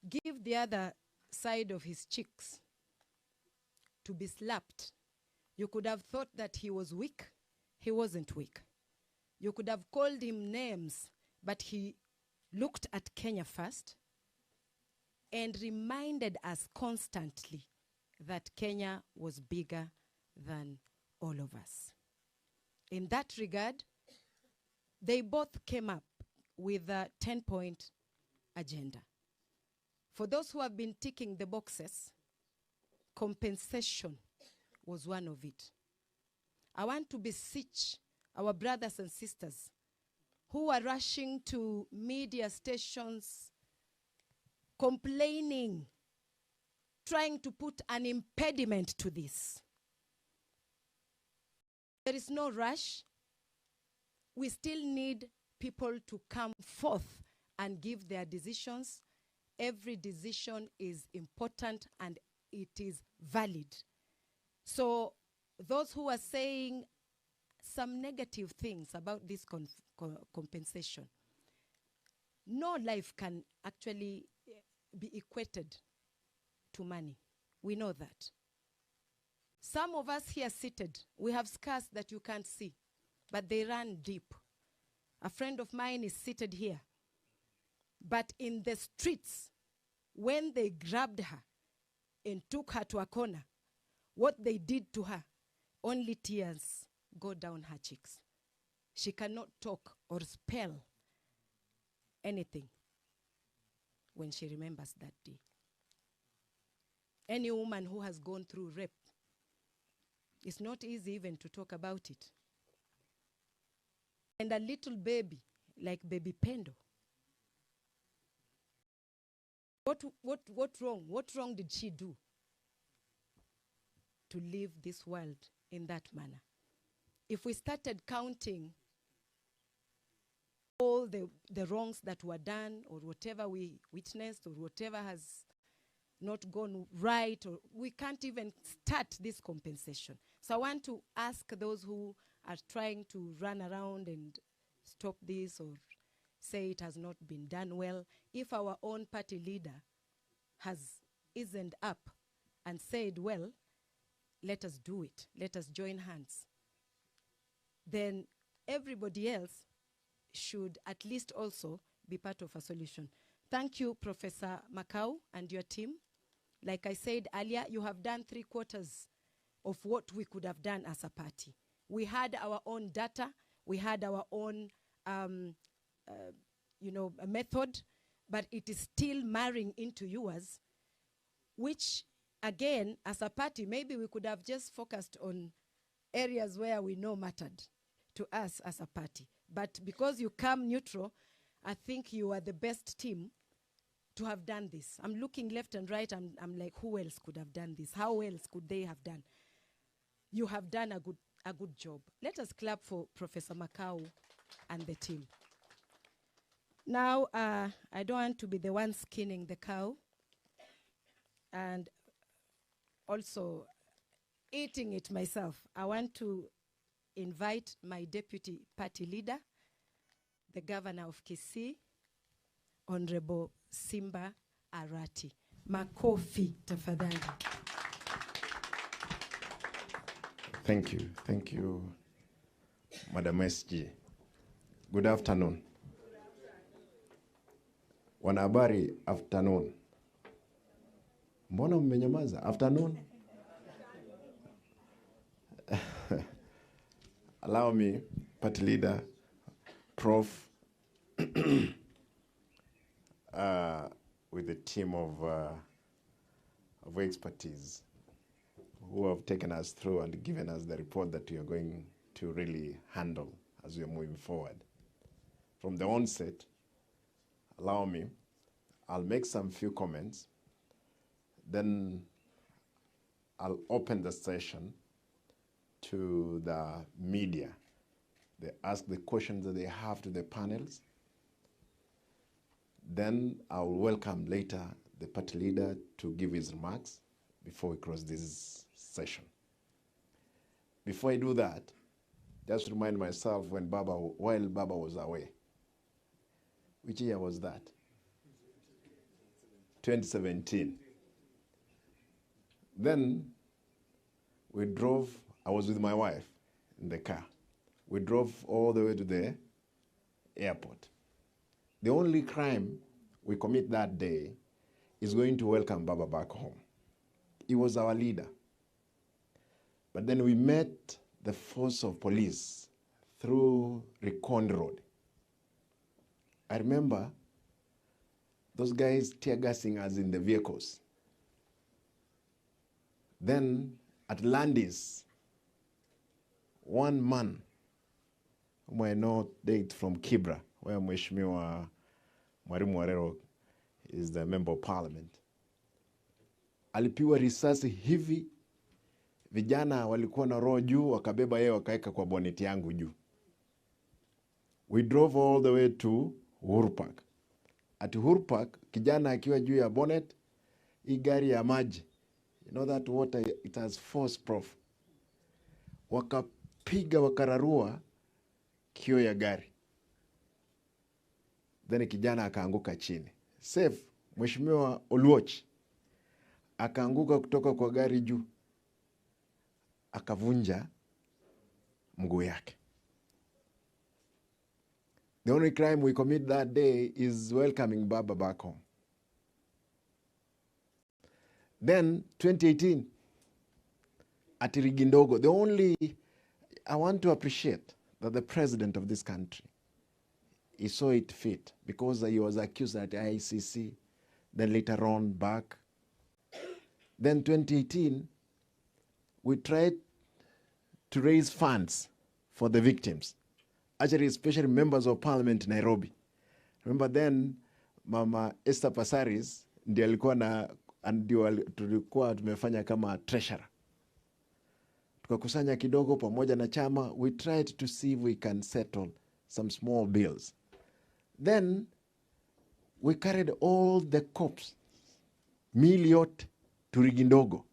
give the other side of his cheeks to be slapped. You could have thought that he was weak. He wasn't weak. You could have called him names, but he looked at Kenya first and reminded us constantly that Kenya was bigger than all of us. In that regard, they both came up with a 10-point agenda. For those who have been ticking the boxes, compensation was one of it. I want to beseech our brothers and sisters who are rushing to media stations, complaining, trying to put an impediment to this. There is no rush. We still need people to come forth and give their decisions. Every decision is important and it is valid. So those who are saying some negative things about this compensation, no life can actually be equated to money. We know that. Some of us here seated, we have scars that you can't see, but they run deep. A friend of mine is seated here. But in the streets, when they grabbed her and took her to a corner, what they did to her, only tears go down her cheeks. She cannot talk or spell anything when she remembers that day. Any woman who has gone through rape, it's not easy even to talk about it. And a little baby, like baby Pendo, what wrong? What wrong did she do to leave this world in that manner? If we started counting all the wrongs that were done, or whatever we witnessed, or whatever has not gone right, or we can't even start this compensation. So I want to ask those who are trying to run around and stop this or say it has not been done well, if our own party leader has isn't up and said, well, let us do it, let us join hands, then everybody else should at least also be part of a solution. Thank you, Professor Makau and your team. Like I said earlier, you have done 3/4 of what we could have done as a party. We had our own data, we had our own a method, but it is still marrying into yours, which again, as a party, maybe we could have just focused on areas where we know mattered to us as a party. But because you come neutral, I think you are the best team to have done this. I'm looking left and right, I'm like, who else could have done this? How else could they have done? You have done a good job. Let us clap for Professor Makau and the team. Now, I don't want to be the one skinning the cow and also eating it myself. I want to invite my deputy party leader, the governor of Kisii, Honorable Simba Arati. Makofi, tafadhali. Thank you, Madam SG. Good afternoon. Wanahabari, afternoon. Mbona mmenyamaza? Afternoon? Allow me, party leader, Prof, with a team of expertise who have taken us through and given us the report that we are going to really handle as we are moving forward. From the onset, allow me, I'll make some few comments, then I'll open the session to the media. They ask the questions that they have to the panels. Then I'll welcome later the party leader to give his remarks before we close this session. Before I do that, just remind myself while Baba was away. Which year was that? 2017. Then we drove, I was with my wife in the car. We drove all the way to the airport. The only crime we commit that day is going to welcome Baba back home. He was our leader. But then we met the force of police through Recon Road. I remember those guys tear gassing us in the vehicles. Then at Landis, one man, whom I know date from Kibra, where Mheshimiwa Mwalimu Warero is the member of parliament, alipiwa risasi hivi, vijana walikuwa na roho juu, wakabeba yeye wakaeka kwa boneti yangu juu. We drove all the way to Uhuru Park. At Uhuru Park, kijana akiwa juu ya bonnet, hii gari ya maji, you know that water, it has force, Prof. Wakapiga, wakararua kio ya gari. Then kijana akaanguka chini. Safe, Mheshimiwa Oluoch akaanguka kutoka kwa gari juu, akavunja mguu yake. The only crime we commit that day is welcoming Baba back home. Then 2018, at Rigindogo, I want to appreciate that the president of this country, he saw it fit because he was accused at ICC, then later on back. Then 2018, we tried to raise funds for the victims. Actually, especially members of parliament in Nairobi. Remember then, Mama Esther Passaris ndiye tulikuwa tumefanya kama treasurer. Tukakusanya kidogo pamoja na chama. We tried to see if we can settle some small bills. Then we carried all the corpse, miili yote, to Rigindogo.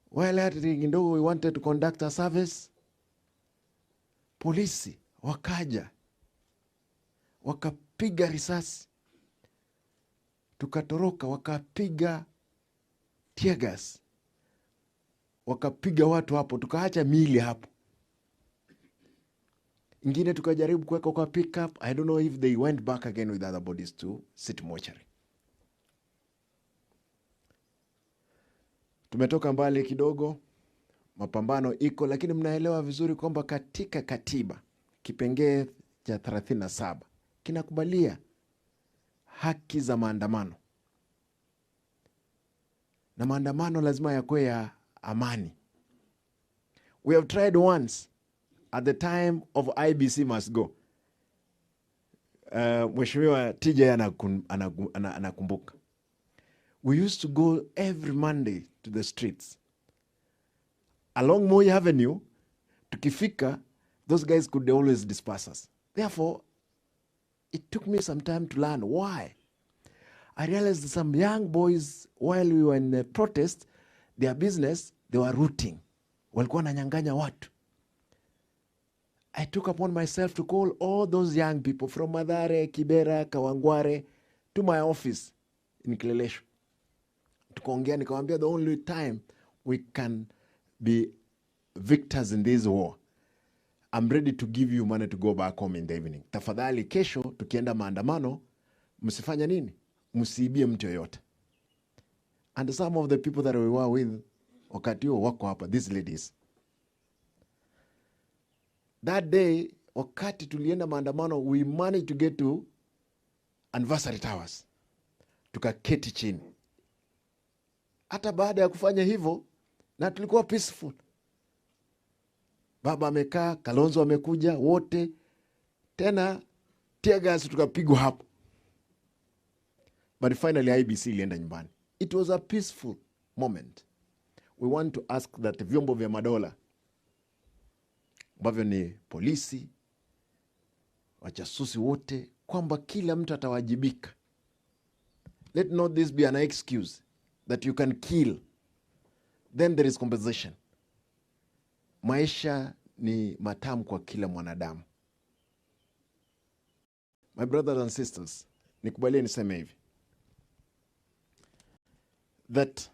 While at Rigindogo, we wanted to conduct a service. Polisi wakaja, wakapiga risasi, tukatoroka, wakapiga tear gas, wakapiga watu hapo, tukaacha miili hapo. Ingine tukajaribu kuweka kwa pick up. I don't know if they went back again with other bodies to city mortuary. Tumetoka mbali kidogo, mapambano iko, lakini mnaelewa vizuri kwamba katika katiba kipengee cha 37 kinakubalia haki za maandamano, na maandamano lazima yakuwe ya amani. We have tried once at the time of IBC must go. Mheshimiwa TJ anakumbuka. We used to go every Monday to the streets along Moi Avenue. Tukifika, those guys could always disperse us. Therefore, it took me some time to learn why. I realized that some young boys, while we were in the protest, their business, they were looting. Walikuwa wananyang'anya watu. I took upon myself to call all those young people from Mathare, Kibera, Kawangware to my office in Kilelesho. Tukaongea, nikamwambia the only time we can be victors in this war, I'm ready to give you money to go back home in the evening. Tafadhali kesho tukienda maandamano, msifanya nini? Msiibie mtu yoyote. And some of the people that we were with wakati huo wako hapa, these ladies. That day, wakati tulienda maandamano, we managed to get to Anniversary Towers. Tukaketi chini. Hata baada ya kufanya hivyo, na tulikuwa peaceful. Baba amekaa, Kalonzo amekuja, wote. Tena, tear gas tukapigwa hapo. But finally, IBC ilienda nyumbani. It was a peaceful moment. We want to ask that vyombo vya madola, ambavyo ni polisi, wajasusi wote, kwamba kila mtu atawajibika. Let not this be an excuse that you can kill, then there is compensation. Maisha ni matamu kwa kila mwanadamu. My brothers and sisters, nikubalie niseme hivi, that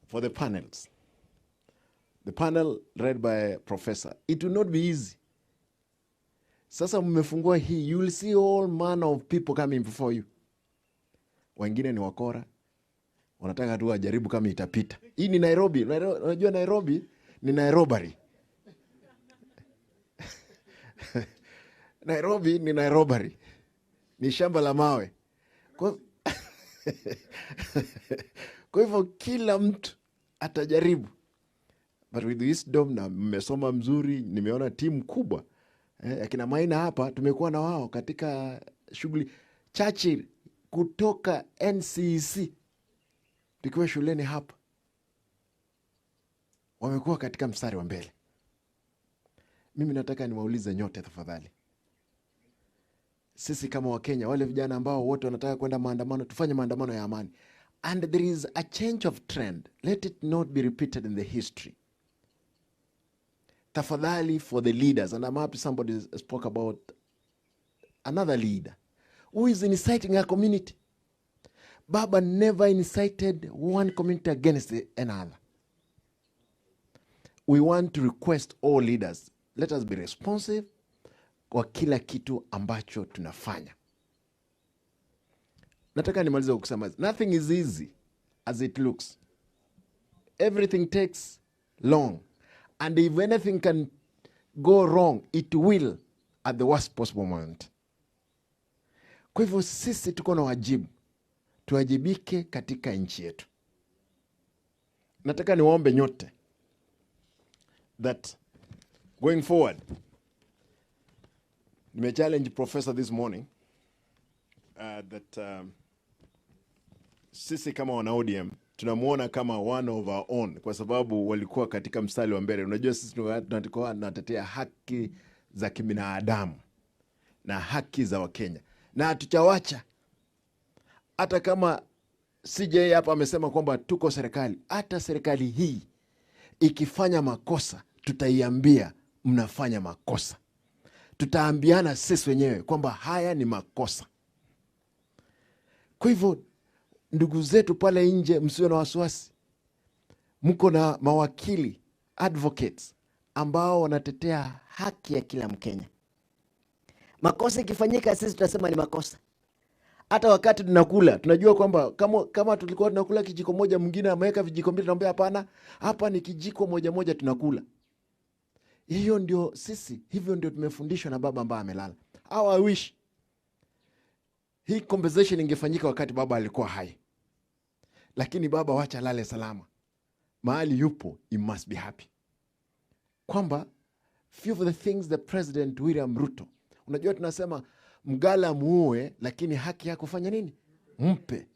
for the panels, the panel read by a professor, it will not be easy. Sasa mmefungua hii, you will see all manner of people coming before you. Wengine ni wakora, wanataka tu wajaribu kama itapita. Hii ni Nairobi. Unajua Nairobi ni Nairobari. Nairobi ni Nairobari. Ni shamba la mawe. Kwa hivyo kila mtu atajaribu. But with wisdom, na mmesoma mzuri, nimeona timu kubwa. Akina Maina hapa, tumekuwa na wao katika shughuli. Churchill kutoka NCC, tukiwa shuleni hapa, wamekuwa katika mstari wa mbele. Mimi nataka niwaulize nyote tafadhali. Sisi kama Wakenya, wale vijana ambao wote wanataka kwenda maandamano, tufanye maandamano ya amani. And there is a change of trend. Let it not be repeated in the history. Tafadhali for the leaders, and I'm happy somebody spoke about another leader who is inciting a community. Baba never incited one community against another. We want to request all leaders, let us be responsive, kwa kila kitu ambacho tunafanya. Nataka nimalize kusema, nothing is easy as it looks. Everything takes long. And if anything can go wrong, it will at the worst possible moment. Kwa hivyo sisi tuko na wajibu. Tuwajibike katika nchi yetu. Nataka niwaombe nyote that going forward, challenge Professor this morning that sisi kama wana ODM tunamuona kama one of our own, kwa sababu walikuwa katika mstari wa mbele. Unajua sisi tunatetea haki za kibinadamu na haki za Wakenya, na hatuchawacha. Hata kama CJ hapa amesema kwamba tuko serikali, hata serikali hii ikifanya makosa tutaiambia mnafanya makosa. Tutaambiana sisi wenyewe kwamba haya ni makosa. Kwa hivyo ndugu zetu pale nje, msiwe na wasiwasi. Mko na mawakili, advocates, ambao wanatetea haki ya kila Mkenya. Makosa ikifanyika sisi tutasema ni makosa. Hata wakati tunakula, tunajua kwamba kama tulikuwa tunakula kijiko moja, mwingine ameweka vijiko mbili, tunaambia hapana, hapa ni kijiko moja moja tunakula. Hiyo ndio sisi, hivyo ndio tumefundishwa na baba ambaye amelala. I wish hii conversation ingefanyika wakati baba alikuwa hai. Lakini baba wacha lale salama. Mahali yupo, he must be happy. Kwamba few of the things the President William Ruto, unajua tunasema mgala muue, lakini haki ya kufanya nini? Mpe.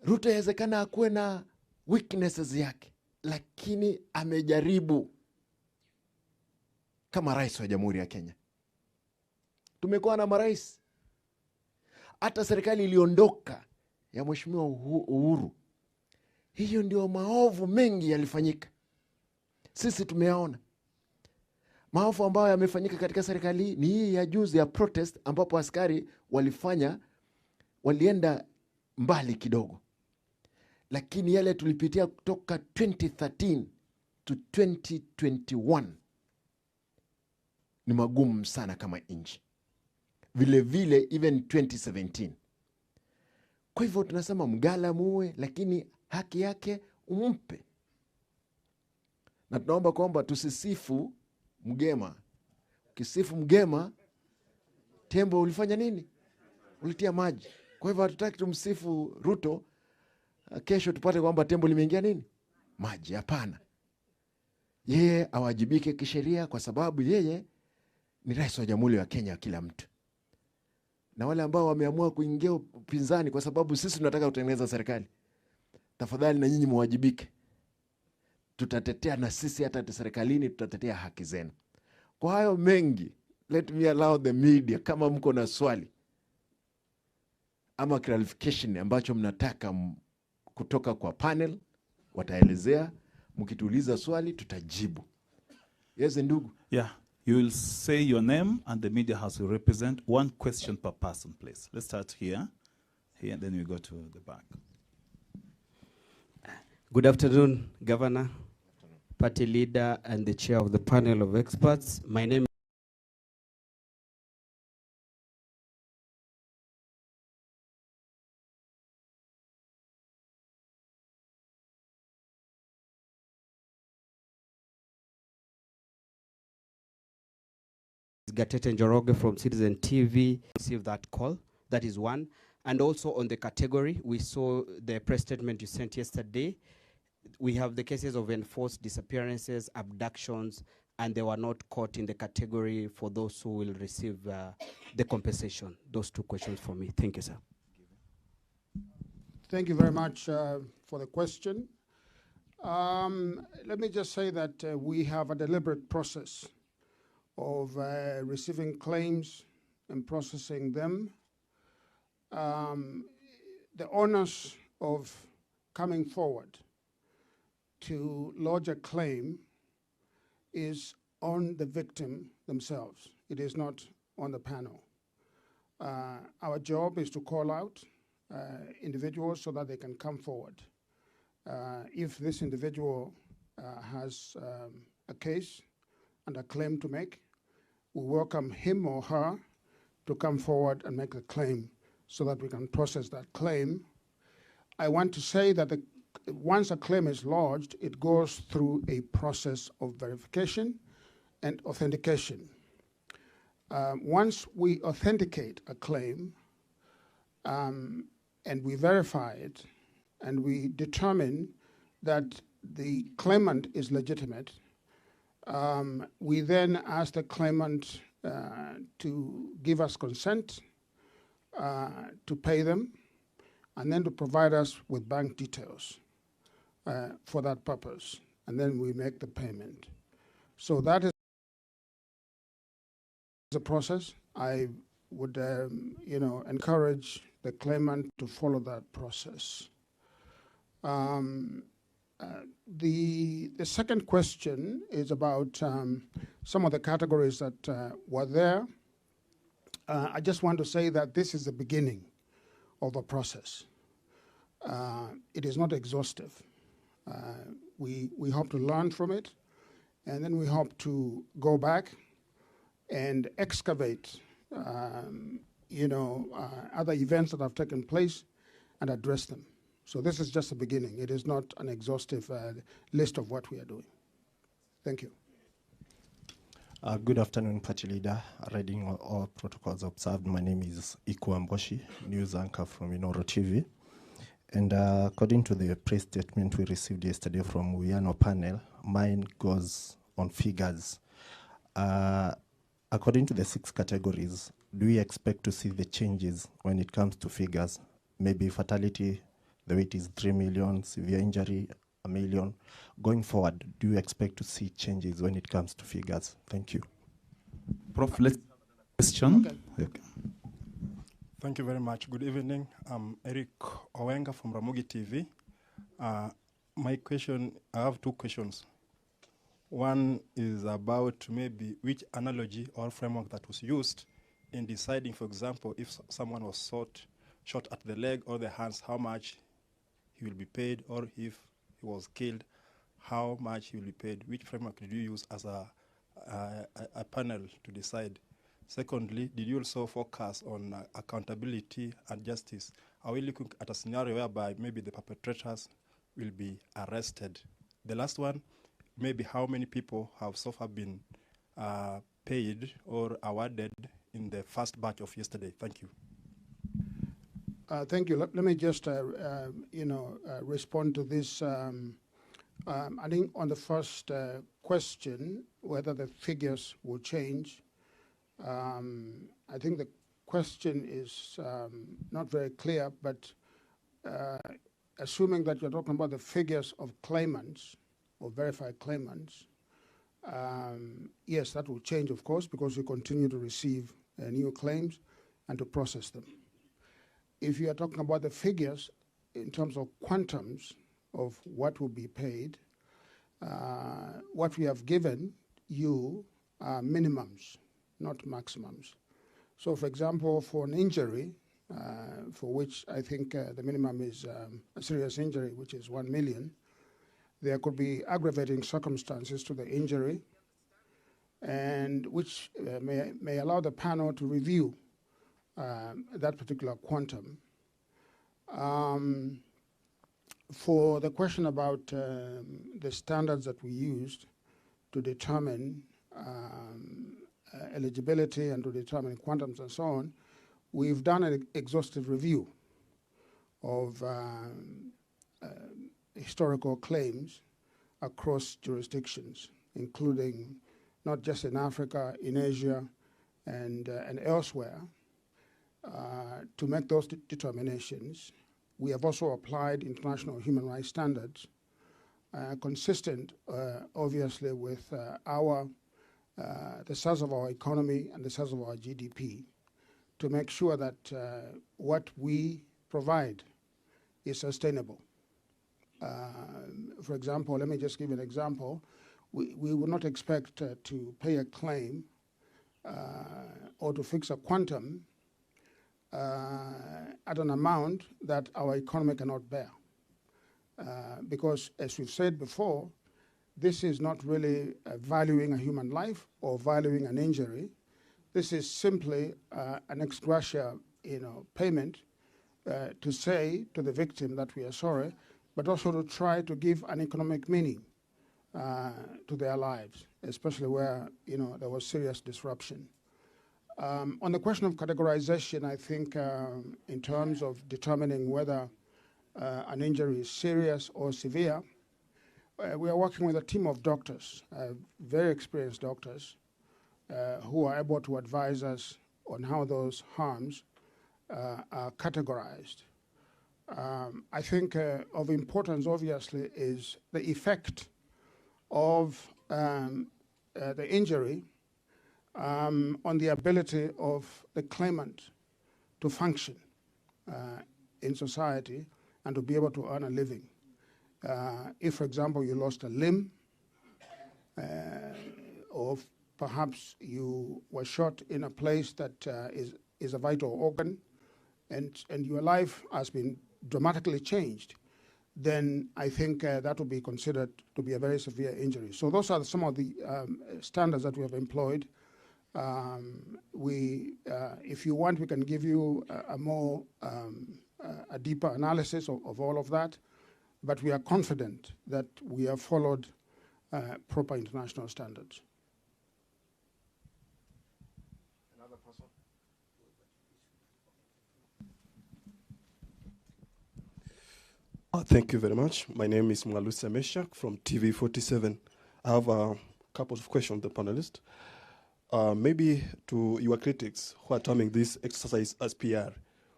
Ruto yawezekana akuwe na weaknesses yake, lakini amejaribu kama rais wa Jamhuri ya Kenya. Tumekuwa na marais. Hata serikali iliondoka ya Mheshimiwa Uhuru, hiyo ndio maovu mengi yalifanyika. Sisi tumeyaona. Maovu ambayo yamefanyika katika serikali ni hii ya juzi ya protest, ambapo askari walienda mbali kidogo. Lakini yale tulipitia kutoka 2013 to 2021 ni magumu sana kama nchi. Vile vile even 2017. Kwa hivyo tunasema mgala muue, lakini haki yake umpe. Na tunaomba kwamba tusisifu mgema. Ukisifu mgema, tembo ulifanya nini? Ulitia maji. Kwa hivyo hatutaki tumsifu Ruto, kesho tupate kwamba tembo limeingia nini? Maji. Hapana. Yeye awajibike kisheria, kwa sababu yeye ni rais wa Jamhuri ya Kenya kila mtu. Na wale ambao wameamua kuingia upinzani kwa sababu sisi tunataka kutengeneza serikali, tafadhali na nyinyi muwajibike. Tutatetea na sisi hata serikalini tutatetea haki zenu. Kwa hayo mengi, let me allow the media, kama mko na swali ama clarification ambacho mnataka kutoka kwa panel, wataelezea. Mkituuliza swali tutajibu. Yes, ndugu. Yeah, you will say your name and the media house will represent. One question per person, please. Let's start here, and then we go to the back. Good afternoon, Governor, party leader, and the chair of the panel of experts. My name is Gatete Njoroge from Citizen TV. Received that call. That is one. And also on the category, we saw the press statement you sent yesterday. We have the cases of enforced disappearances, abductions, and they were not caught in the category for those who will receive the compensation. Those two questions for me. Thank you, sir. Thank you very much for the question. Let me just say that we have a deliberate process of receiving claims and processing them. The onus of coming forward to lodge a claim is on the victim themselves. It is not on the panel. Our job is to call out individuals so that they can come forward. If this individual has a case and a claim to make, we welcome him or her to come forward and make a claim so that we can process that claim. I want to say that once a claim is lodged, it goes through a process of verification and authentication. Once we authenticate a claim and we verify it and we determine that the claimant is legitimate, we then ask the claimant to give us consent to pay them and then to provide us with bank details for that purpose, and then we make the payment. So that is the process. I would encourage the claimant to follow that process. The second question is about some of the categories that were there. I just want to say that this is the beginning of a process. It is not exhaustive. We hope to learn from it, and then we hope to go back and excavate other events that have taken place and address them. So this is just the beginning. It is not an exhaustive list of what we are doing. Thank you. Good afternoon, Party Leader. Reading all protocols observed. My name is Iku Amboshi, news anchor from Inoro TV. And according to the press statement we received yesterday from Uyano panel, mine goes on figures. According to the 6 categories, do we expect to see the changes when it comes to figures? Maybe fatality, the weight is 3 million, severe injury, 1 million. Going forward, do you expect to see changes when it comes to figures? Thank you. Prof, let's question. Okay. Thank you very much. Good evening. I'm Eric Owenga from Ramogi TV. My question, I have 2 questions. One is about maybe which analogy or framework that was used in deciding, for example, if someone was shot at the leg or the hands, how much he will be paid, or if he was killed, how much he will be paid. Which framework did you use as a panel to decide? Secondly, did you also focus on accountability and justice? Are we looking at a scenario whereby maybe the perpetrators will be arrested? The last one, maybe how many people have so far been paid or awarded in the first batch of yesterday? Thank you. Thank you. Let me just, respond to this. I think on the first question, whether the figures will change, I think the question is not very clear, but assuming that you're talking about the figures of claimants or verified claimants, yes, that will change, of course, because we continue to receive new claims and to process them. If you are talking about the figures in terms of quantums of what will be paid, what we have given you are minimums, not maximums. So, for example, for an injury, for which I think the minimum is a serious injury, which is 1 million, there could be aggravating circumstances to the injury, and which may allow the panel to review that particular quantum. For the question about the standards that we used to determine eligibility and to determine quantums and so on, we've done an exhaustive review of historical claims across jurisdictions, including not just in Africa, in Asia, and elsewhere, to make those determinations. We have also applied international human rights standards, consistent, obviously, with the size of our economy and the size of our GDP, to make sure that what we provide is sustainable. For example, let me just give you an example. We would not expect to pay a claim or to fix a quantum at an amount that our economy cannot bear. Because, as we've said before, this is not really valuing a human life or valuing an injury. This is simply an ex gratia, payment to say to the victim that we are sorry, but also to try to give an economic meaning to their lives, especially where there was serious disruption. On the question of categorization, I think in terms of determining whether an injury is serious or severe, we are working with a team of doctors, very experienced doctors, who are able to advise us on how those harms are categorized. I think of importance, obviously, is the effect of the injury on the ability of the claimant to function in society and to be able to earn a living. If, for example, you lost a limb, or perhaps you were shot in a place that is a vital organ, and your life has been dramatically changed, then I think that will be considered to be a very severe injury. So those are some of the standards that we have employed. If you want, we can give you a deeper analysis of all of that, but we are confident that we have followed proper international standards. Another person? Thank you very much. My name is Mwalusa Meshak from TV47. I have a couple of questions to the panelists. Maybe to your critics who are terming this exercise as PR,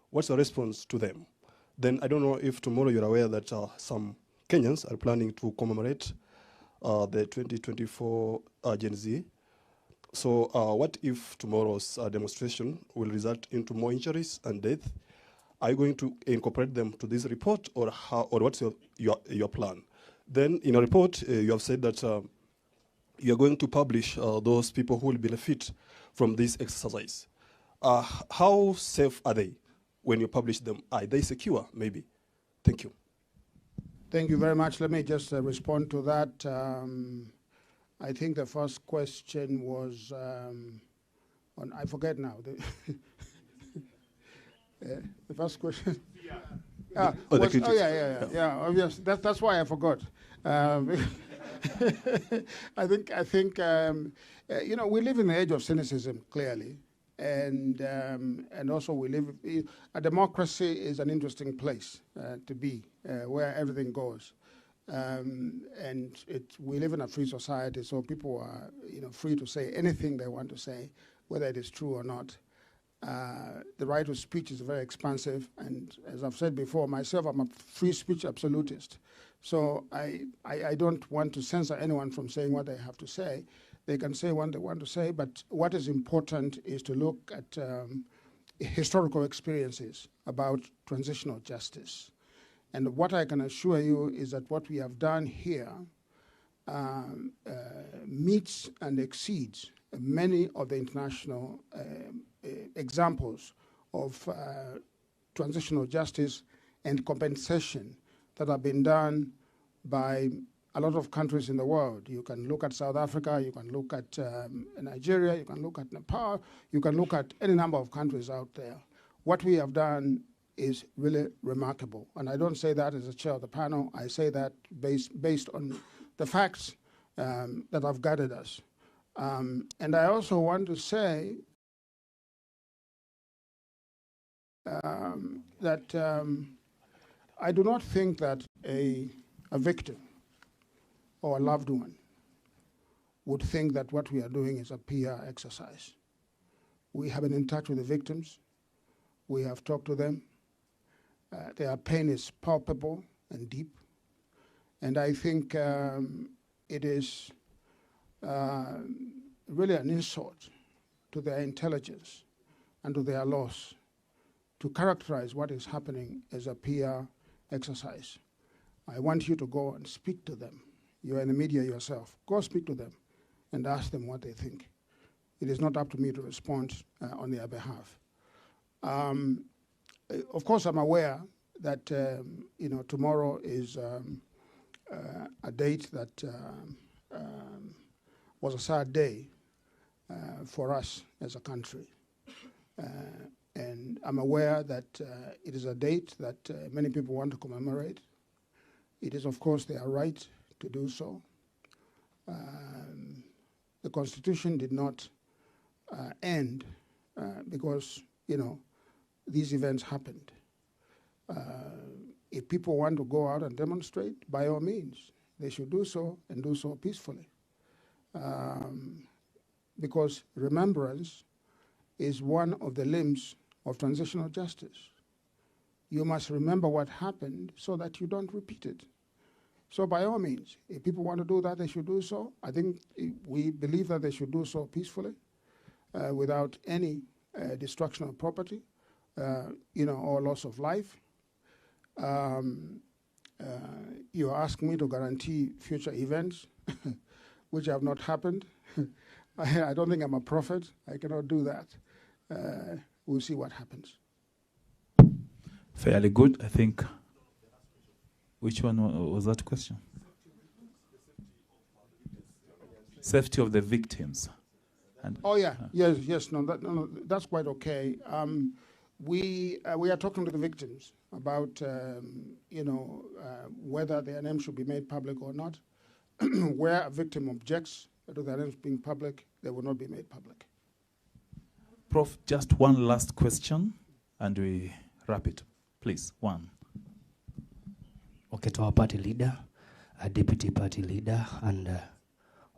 what's your response to them? Then I don't know if tomorrow you're aware that some Kenyans are planning to commemorate the 2024 Gen Z. So what if tomorrow's demonstration will result into more injuries and death? Are you going to incorporate them to this report, or what's your plan? Then in a report, you have said that you are going to publish those people who will benefit from this exercise. How safe are they when you publish them? Are they secure, maybe? Thank you. Thank you very much. Let me just respond to that. I think the first question was on, I forget now. The first question. Yeah, obvious. That's why I forgot. I think we live in the age of cynicism, clearly, and also we live. A democracy is an interesting place to be, where everything goes, and we live in a free society, so people are free to say anything they want to say, whether it is true or not. The right of speech is very expansive, and as I've said before, myself, I'm a free speech absolutist. So I don't want to censor anyone from saying what they have to say. They can say what they want to say, but what is important is to look at historical experiences about transitional justice. And what I can assure you is that what we have done here meets and exceeds many of the international examples of transitional justice and compensation that have been done by a lot of countries in the world. You can look at South Africa, you can look at Nigeria, you can look at Nepal, you can look at any number of countries out there. What we have done is really remarkable. And I don't say that as a chair of the panel, I say that based on the facts that have guided us. And I also want to say that I do not think that a victim or a loved one would think that what we are doing is a PR exercise. We have been in touch with the victims. We have talked to them. Their pain is palpable and deep. And I think it is really an insult to their intelligence and to their loss to characterize what is happening as a PR exercise. I want you to go and speak to them. You are in the media yourself. Go speak to them and ask them what they think. It is not up to me to respond on their behalf. Of course, I'm aware that tomorrow is a date that was a sad day for us as a country. And I'm aware that it is a date that many people want to commemorate. It is, of course, their right to do so. The Constitution did not end because, these events happened. If people want to go out and demonstrate, by all means, they should do so and do so peacefully. Because remembrance is one of the limbs of transitional justice. You must remember what happened so that you don't repeat it. So by all means, if people want to do that, they should do so. I think we believe that they should do so peacefully, without any destruction of property, or loss of life. You ask me to guarantee future events, which have not happened. I don't think I'm a prophet. I cannot do that. We'll see what happens. Fairly good, I think. Which one was that question? Safety of the victims. And Yes, no, that's quite okay. We are talking to the victims about, whether their name should be made public or not. Where a victim objects to their names being public, they will not be made public. Prof, just one last question, and we wrap it. Please, one. Okay, to our party leader, a deputy party leader, and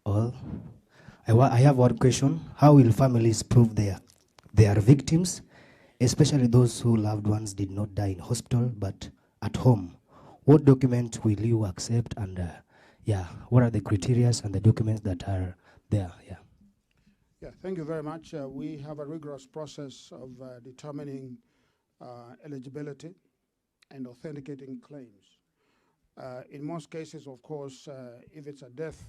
all. I have one question. How will families prove they are victims, especially those whose loved ones did not die in hospital but at home? What documents will you accept, and what are the criteria and the documents that are there? Yeah, thank you very much. We have a rigorous process of determining eligibility and authenticating claims. In most cases, of course, if it's a death,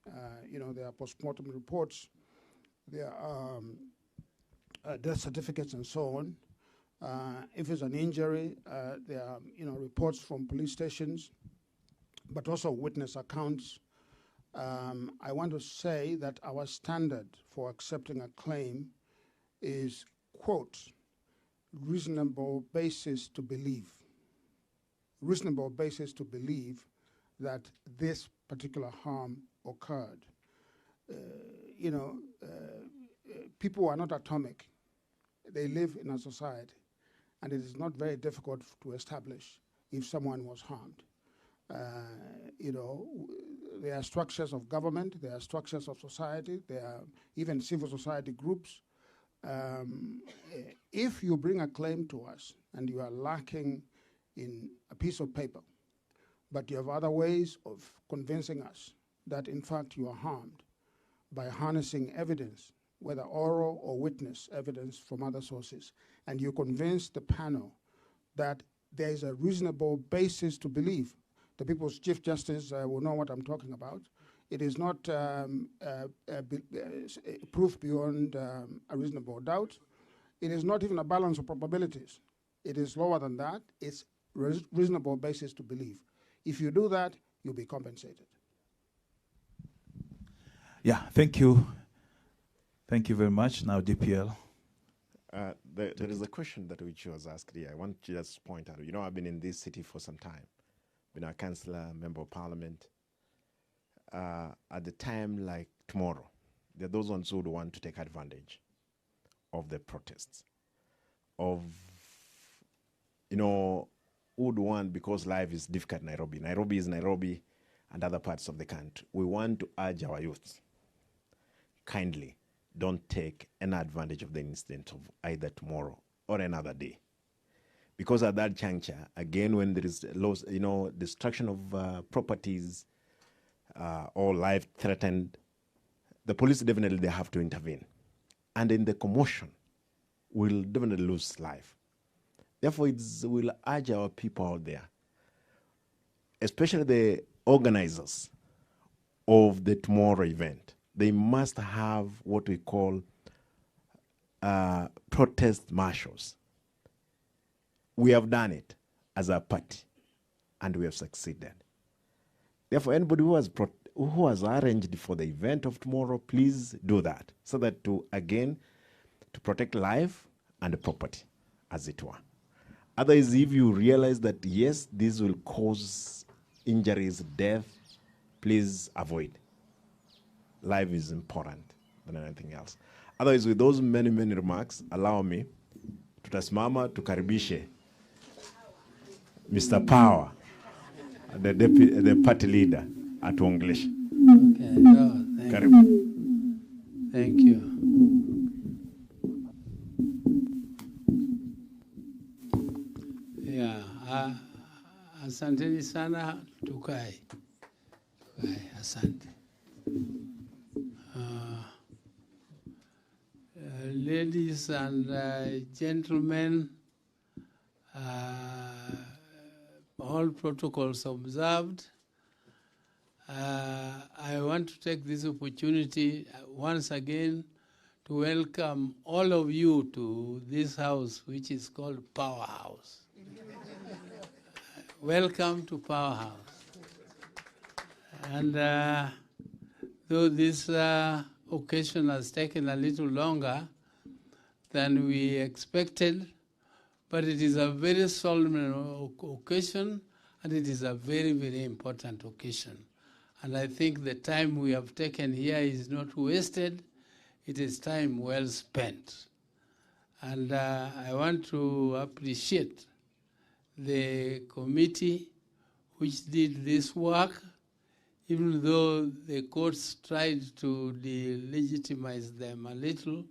there are postmortem reports, there are death certificates and so on. If it's an injury, there are reports from police stations, but also witness accounts. I want to say that our standard for accepting a claim is, quote, reasonable basis to believe. Reasonable basis to believe that this particular harm occurred. People are not atomic. They live in a society, and it is not very difficult to establish if someone was harmed. There are structures of government, there are structures of society, there are even civil society groups. If you bring a claim to us and you are lacking in a piece of paper, but you have other ways of convincing us that in fact you are harmed by harnessing evidence, whether oral or witness evidence from other sources, and you convince the panel that there is a reasonable basis to believe. The People's Chief Justice will know what I'm talking about. It is not proof beyond a reasonable doubt. It is not even a balance of probabilities. It is lower than that. It's reasonable basis to believe. If you do that, you'll be compensated. Yeah, thank you. Thank you very much. Now, DPL. There is a question that which was asked here. I want to just point out, I've been in this city for some time. Been a councillor, member of parliament. At the time like tomorrow, there are those ones who would want to take advantage of the protests. Who would want, because life is difficult in Nairobi. Nairobi is Nairobi and other parts of the country. We want to urge our youth, kindly, don't take any advantage of the incident of either tomorrow or another day. Because at that juncture, again, when there is loss, destruction of properties or life threatened, the police definitely they have to intervene. And in the commotion, we'll definitely lose life. Therefore, we'll urge our people out there, especially the organizers of the tomorrow event, they must have what we call protest marshals. We have done it as a party, and we have succeeded. Therefore, anybody who has who has arranged for the event of tomorrow, please do that so that to protect life and property, as it were. Otherwise, if you realize that yes, this will cause injuries, death, please avoid. Life is important than anything else. Otherwise, with those many remarks, allow me tutasimama tukaribishe Mr. Power, the party leader, atuongeleshe. Okay. Oh, Karibu. Thank you. Yeah, asanteni sana, tukae. Asante. Ladies and gentlemen, all protocols observed. I want to take this opportunity once again to welcome all of you to this house, which is called Powerhouse. Welcome to Powerhouse. And though this occasion has taken a little longer than we expected, but it is a very solemn occasion, and it is a very, very important occasion. And I think the time we have taken here is not wasted. It is time well spent. And I want to appreciate the committee which did this work, even though the courts tried to delegitimize them a little,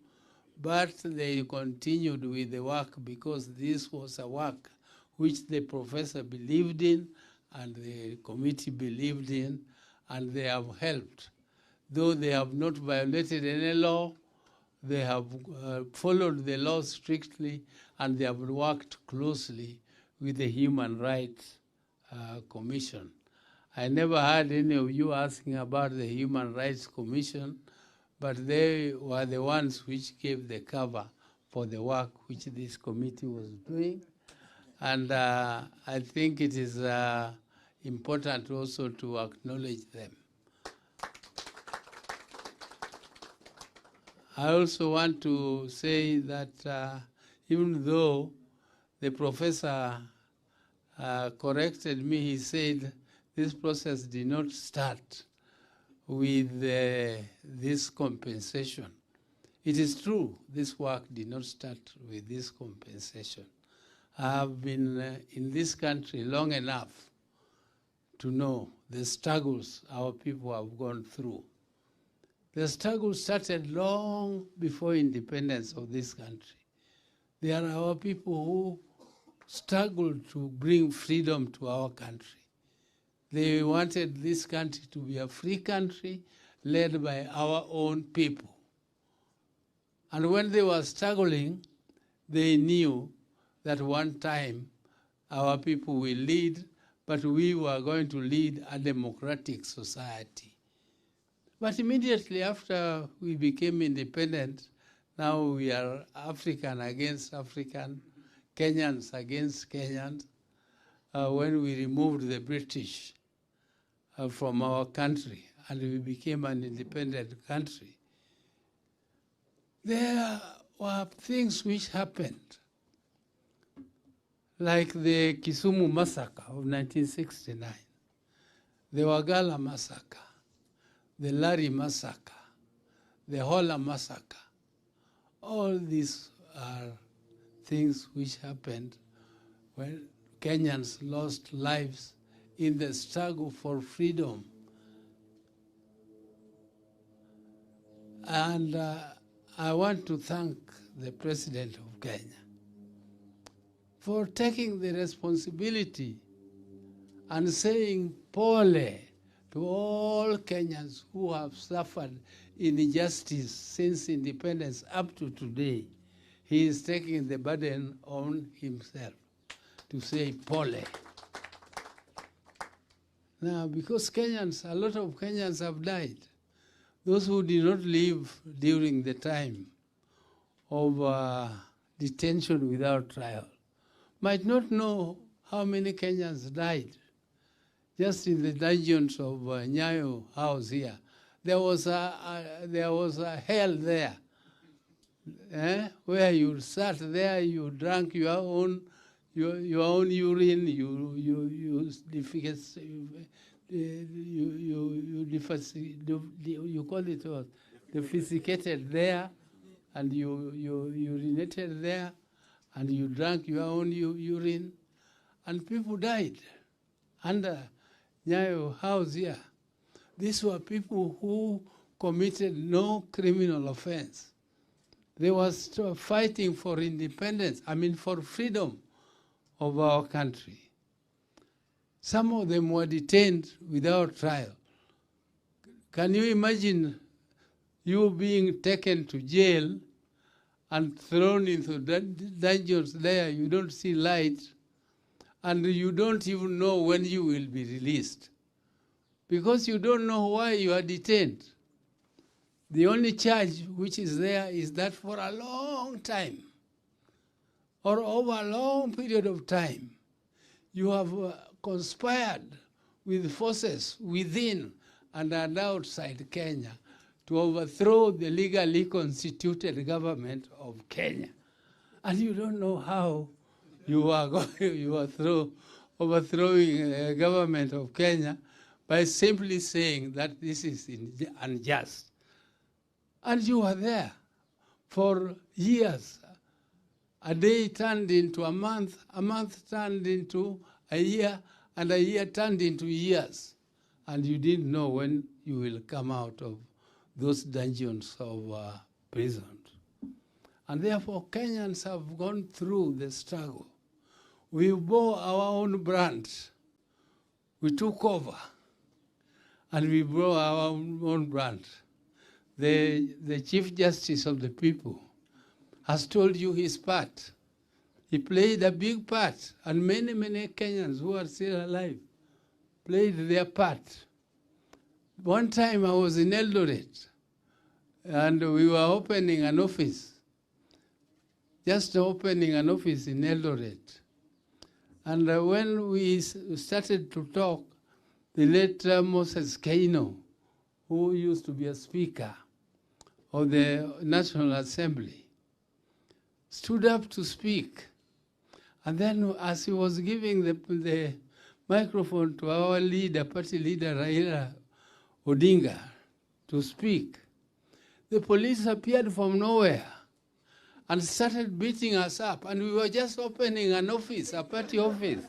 but they continued with the work because this was a work which the professor believed in and the committee believed in, and they have helped. Though they have not violated any law, they have followed the law strictly, and they have worked closely with the Human Rights Commission. I never heard any of you asking about the Human Rights Commission, but they were the ones which gave the cover for the work which this committee was doing. And I think it is important also to acknowledge them. I also want to say that even though the professor corrected me, he said this process did not start with this compensation. It is true, this work did not start with this compensation. I have been in this country long enough to know the struggles our people have gone through. The struggle started long before independence of this country. There are our people who struggled to bring freedom to our country. They wanted this country to be a free country led by our own people. And when they were struggling, they knew that one time our people will lead, but we were going to lead a democratic society. But immediately after we became independent, now we are African against African, Kenyans against Kenyans. When we removed the British from our country and we became an independent country, there were things which happened, like the Kisumu massacre of 1969, the Wagala massacre, the Lari massacre, the Hola massacre. All these are things which happened when Kenyans lost lives in the struggle for freedom. And I want to thank the President of Kenya for taking the responsibility and saying pole to all Kenyans who have suffered injustice since independence up to today. He is taking the burden on himself to say pole. Now, because Kenyans, a lot of Kenyans have died. Those who did not live during the time of detention without trial might not know how many Kenyans died just in the dungeons of Nyayo house here. There was a hell there, where you sat there, you drank your own urine, you call it what? Defecated there, and you urinated there, and you drank your own urine, and people died under Nyayo house here. These were people who committed no criminal offense. They were fighting for independence, for freedom of our country. Some of them were detained without trial. Can you imagine you being taken to jail and thrown into dungeons there? You don't see light, and you don't even know when you will be released, because you don't know why you are detained. The only charge which is there is that for a long time, or over a long period of time, you have conspired with forces within and outside Kenya to overthrow the legally constituted government of Kenya. And you don't know how you are overthrowing the government of Kenya by simply saying that this is unjust. And you were there for years. A day turned into a month turned into a year, and a year turned into years. And you didn't know when you will come out of those dungeons of prisons. And therefore, Kenyans have gone through the struggle. We bore our own brand. We took over, and we bore our own brand. The Chief Justice of the people has told you his part. He played a big part, and many, many Kenyans who are still alive played their part. One time I was in Eldoret, and we were opening an office, just opening an office in Eldoret. And when we started to talk, the late Moses Keino, who used to be a speaker of the National Assembly, stood up to speak. And then as he was giving the microphone to our leader, party leader Raila Odinga, to speak, the police appeared from nowhere and started beating us up. And we were just opening an office, a party office.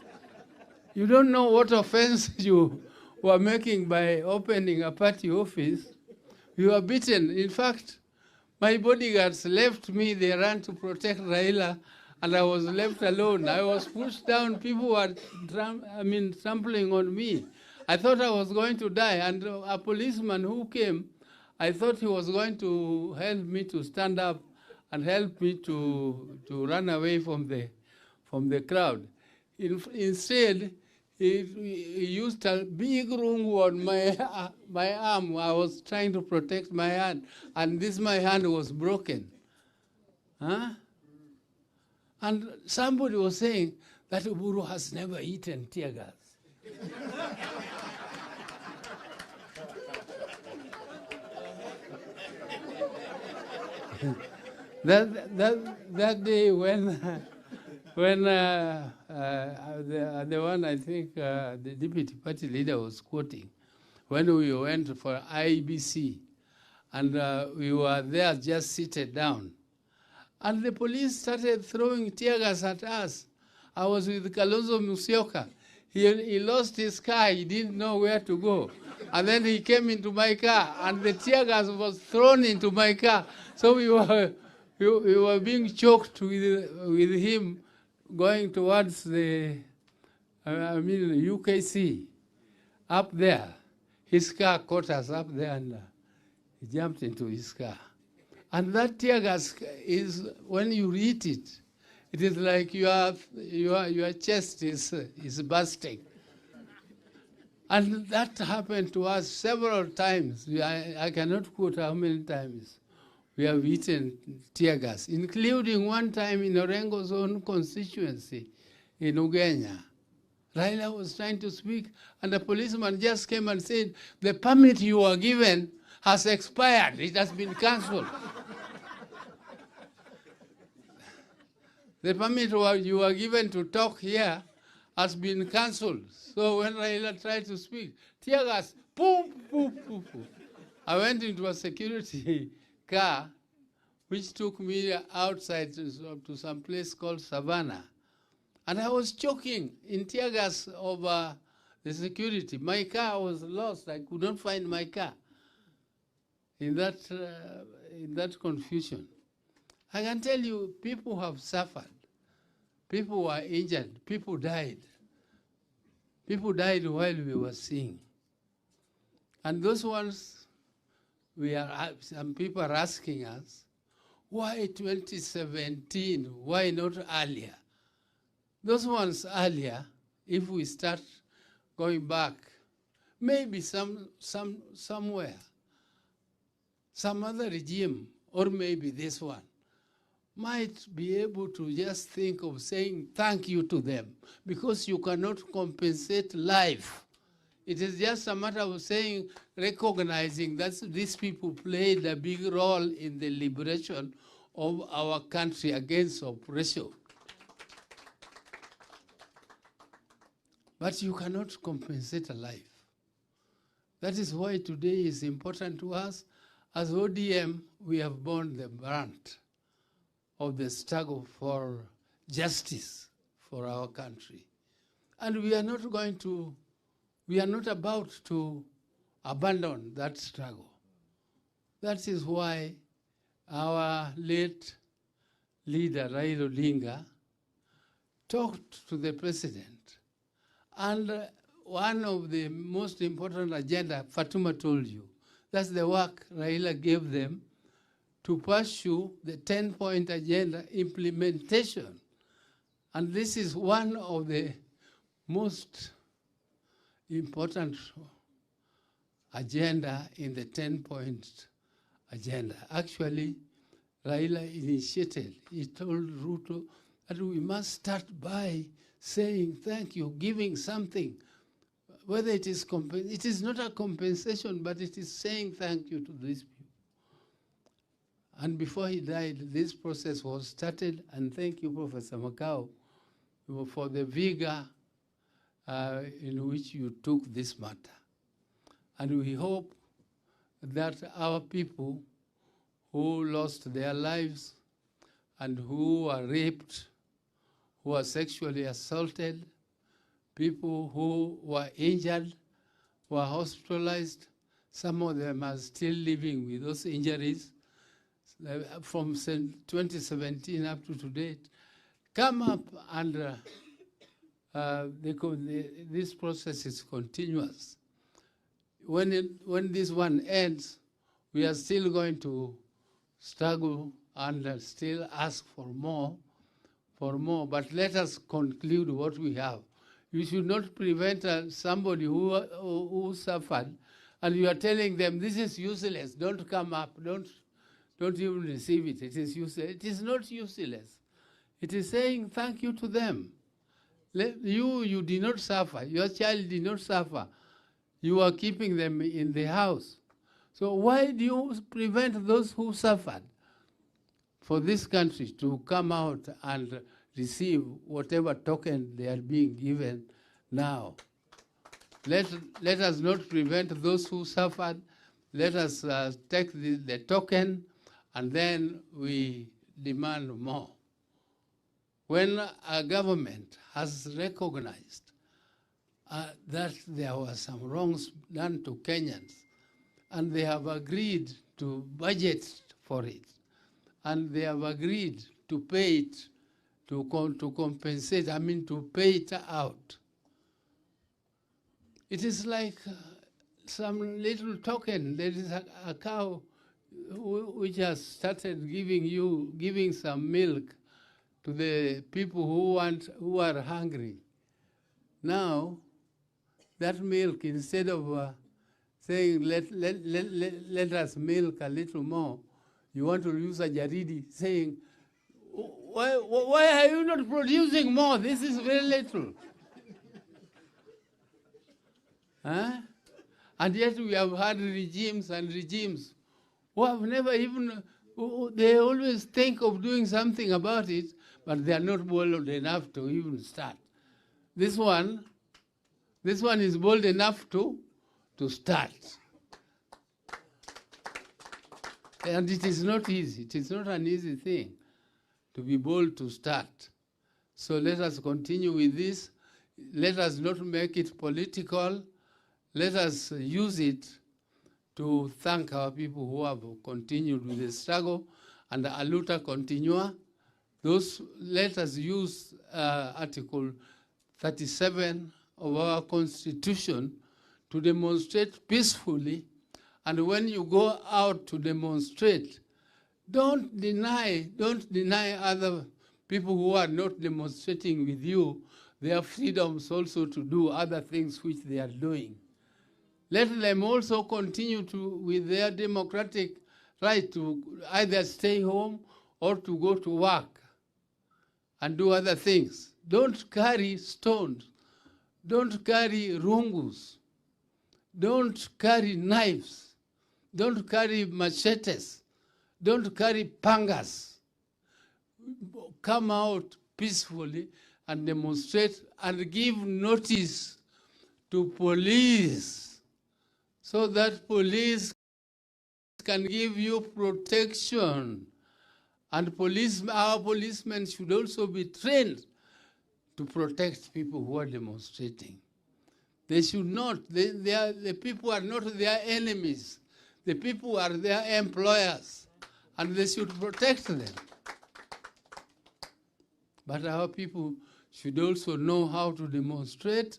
You don't know what offense you were making by opening a party office. We were beaten. In fact, my bodyguards left me. They ran to protect Raila, and I was left alone. I was pushed down. People were trampling on me. I thought I was going to die. And a policeman who came, I thought he was going to help me to stand up and help me to run away from the crowd. Instead, he used a big rungu on my arm. I was trying to protect my hand, and my hand was broken. And somebody was saying that Oburu has never eaten tear gas. That day when the one I think the deputy party leader was quoting, when we went for IBC, and we were there just seated down, and the police started throwing tear gas at us. I was with Kalonzo Musyoka. He lost his car. He didn't know where to go. And then he came into my car, and the tear gas was thrown into my car. So we were being choked with him going towards the UKC up there. His car caught us up there, and he jumped into his car. And that tear gas is, when you eat it, it is like your chest is bursting. And that happened to us several times. I cannot quote how many times we have eaten tear gas, including one time in Orengo's own constituency in Ugenya. Raila was trying to speak, and the policeman just came and said, the permit you were given has expired. It has been cancelled. The permit you were given to talk here has been cancelled. So when Raila tried to speak, tear gas, boom, boom, boom, boom. I went into a security car, which took me outside to some place called Savannah. And I was choking in tear gas over the security. My car was lost. I could not find my car in that confusion. I can tell you, people have suffered. People were injured. People died. People died while we were singing. And those ones, some people are asking us, why 2017? Why not earlier? Those ones earlier, if we start going back, maybe somewhere, some other regime, or maybe this one, might be able to just think of saying thank you to them, because you cannot compensate life. It is just a matter of saying, recognizing that these people played a big role in the liberation of our country against oppression. But you cannot compensate a life. That is why today is important to us. As ODM, we have borne the brunt of the struggle for justice for our country. And we are not about to abandon that struggle. That is why our late leader, Raila Odinga, talked to the president. And one of the most important agenda, Fatuma told you, that's the work Raila gave them to pursue the 10-point agenda implementation. And this is one of the most important agenda in the 10-point agenda. Actually, Raila initiated, he told Ruto that we must start by saying thank you, giving something. Whether it is not a compensation, but it is saying thank you to these people. And before he died, this process was started, and thank you, Professor Makau, for the vigor in which you took this matter. And we hope that our people who lost their lives and who were raped, who were sexually assaulted, people who were injured, were hospitalized, some of them are still living with those injuries, from 2017 up to today, come up and this process is continuous. When this one ends, we are still going to struggle and still ask for more, but let us conclude what we have. You should not prevent somebody who suffered, and you are telling them, this is useless, don't come up, don't even receive it. It is useless. It is not useless. It is saying thank you to them. You did not suffer. Your child did not suffer. You are keeping them in the house. So why do you prevent those who suffered for this country to come out and receive whatever token they are being given now? Let us not prevent those who suffered. Let us take the token, and then we demand more. When a government has recognized that there were some wrongs done to Kenyans, and they have agreed to budget for it, and they have agreed to pay it, to compensate, to pay it out. It is like some little token. There is a cow which has started giving some milk to the people who are hungry. Now, that milk, instead of saying let us milk a little more, you want to use a jaridi saying, why are you not producing more? This is very little. Huh? And yet we have had regimes and regimes who have never even, they always think of doing something about it, but they are not bold enough to even start. This one is bold enough to start. And it is not easy. It is not an easy thing to be bold to start. So let us continue with this. Let us not make it political. Let us use it to thank our people who have continued with the struggle and a luta continua. Let us use Article 37 of our Constitution to demonstrate peacefully. And when you go out to demonstrate, don't deny other people who are not demonstrating with you their freedoms also to do other things which they are doing. Let them also continue with their democratic right to either stay home or to go to work and do other things. Don't carry stones. Don't carry rungus. Don't carry knives. Don't carry machetes. Don't carry pangas. Come out peacefully and demonstrate and give notice to police so that police can give you protection. And our policemen should also be trained to protect people who are demonstrating. They should not. The people are not their enemies. The people are their employers, and they should protect them. But our people should also know how to demonstrate.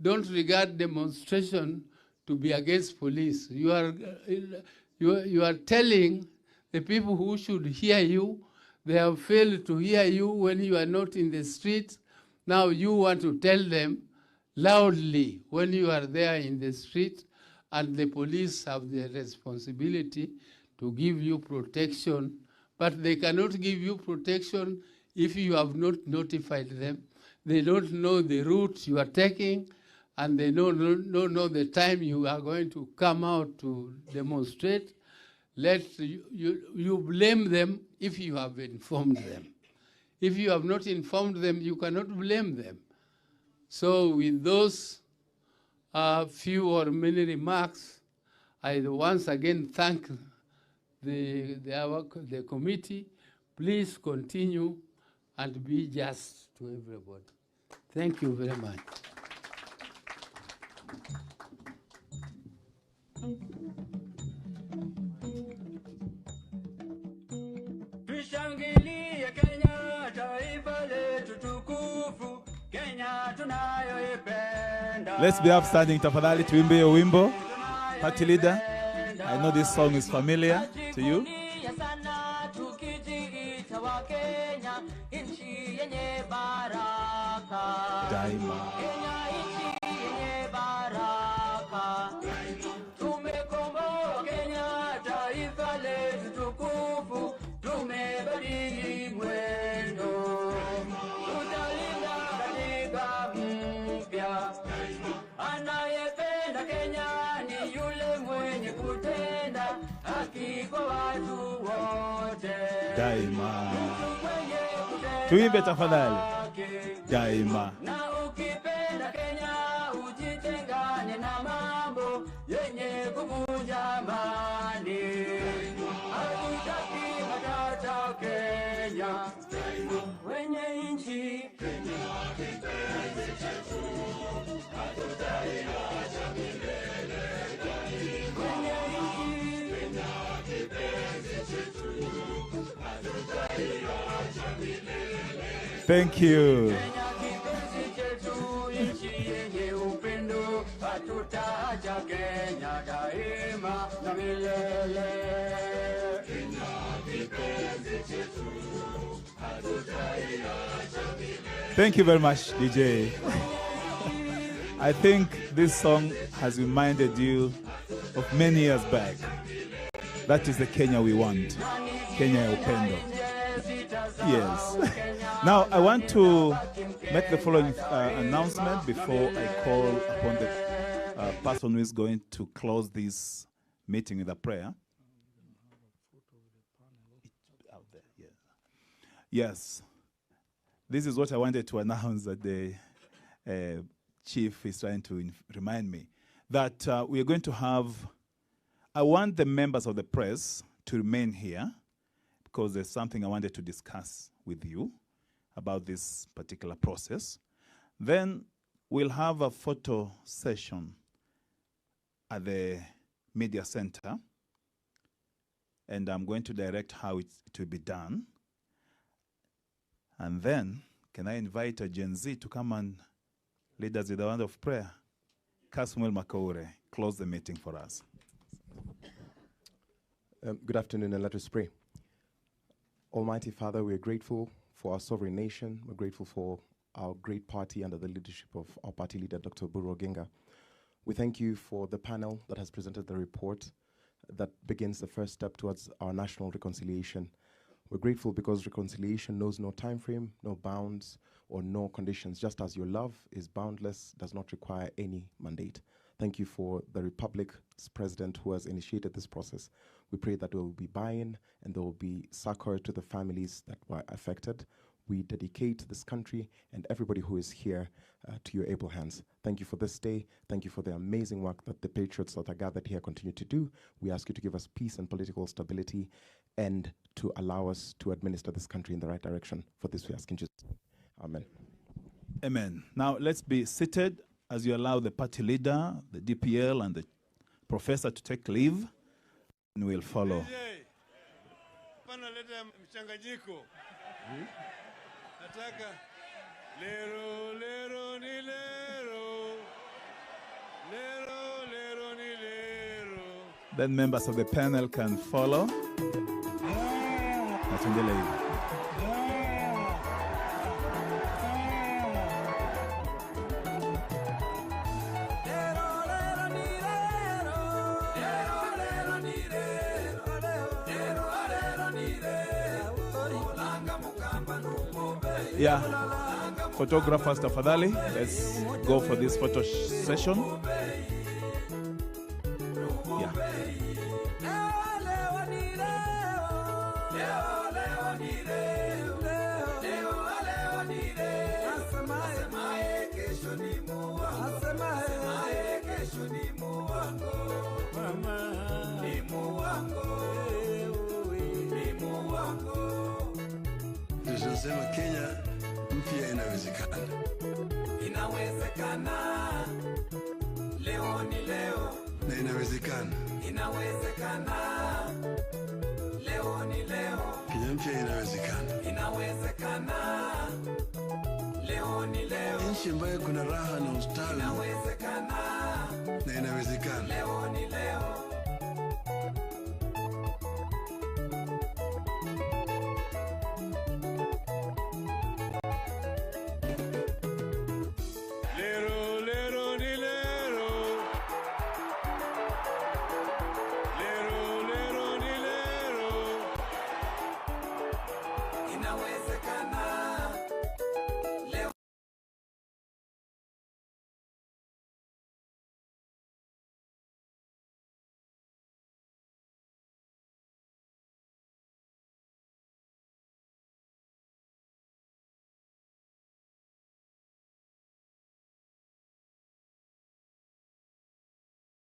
Don't regard demonstration to be against police. You are telling the people who should hear you, they have failed to hear you when you are not in the street. Now you want to tell them loudly when you are there in the street, and the police have the responsibility to give you protection, but they cannot give you protection if you have not notified them. They don't know the route you are taking, and they don't know the time you are going to come out to demonstrate. You blame them if you have informed them. If you have not informed them, you cannot blame them. So with those few or many remarks, I once again thank the committee. Please continue and be just to everybody. Thank you very much. Tushangilie Kenya, taifa letu tukufu, Kenya tunayoipenda. Let's be upstanding, tafadhali tuimbe hiyo wimbo. Party leader, I know this song is familiar to you. Daima. Tumekomboa Kenya, taifa letu tukufu, tumebadili mwendo. Tutalinda katiba mpya. Anayependa Kenya ni yule mwenye kutenda haki kwa watu wote. Daima. Tuimbe tafadhali. Daima. Na ukipenda Kenya ujitengane na mambo yenye kuvunja amani. Hatutaki matata Kenya. Wenye nchi Kenya kipenzi chetu, hatutaiacha milele. Wenye nchi Kenya kipenzi chetu, hatutaiacha milele. Thank you. Thank you very much, DJ. I think this song has reminded you of many years back. That is the Kenya we want. Kenya ya upendo. Yes. Now, I want to make the following announcement before I call upon the person who is going to close this meeting with a prayer. Out there, yeah. Yes. This is what I wanted to announce that the chief is trying to remind me. That we are going to have, I want the members of the press to remain here because there's something I wanted to discuss with you about this particular process. Then we'll have a photo session at the media center, and I'm going to direct how it will be done. And then, can I invite a Gen Z to come and lead us with a word of prayer? Kasmuel Makaure, close the meeting for us. Good afternoon, and let us pray. Almighty Father, we are grateful for our sovereign nation. We're grateful for our great party under the leadership of our party leader, Dr. Oburu Odinga. We thank you for the panel that has presented the report that begins the first step towards our national reconciliation. We're grateful because reconciliation knows no time frame, no bounds, or no conditions. Just as your love is boundless, does not require any mandate. Thank you for the Republic's president who has initiated this process. We pray that there will be buy-in and there will be succor to the families that were affected. We dedicate this country and everybody who is here to your able hands. Thank you for this day. Thank you for the amazing work that the patriots that are gathered here continue to do. We ask you to give us peace and political stability and to allow us to administer this country in the right direction. For this we ask in Jesus' name. Amen. Amen. Now let's be seated as you allow the party leader, the DPL, and the professor to take leave, and we'll follow. Nataka lero lero ni lero lero lero ni lero. Then members of the panel can follow. Natungele hivi. Yeah, photographers tafadhali, let's go for this photo session. Yeah. Tunasema Kenya mpya inawezekana. Inawezekana. Leo ni leo. Na inawezekana. Inawezekana. Leo ni leo. Kenya mpya inawezekana. Inawezekana. Leo ni leo. Nchi ambayo kuna raha na ustawi. Inawezekana. Na inawezekana. Leo ni leo.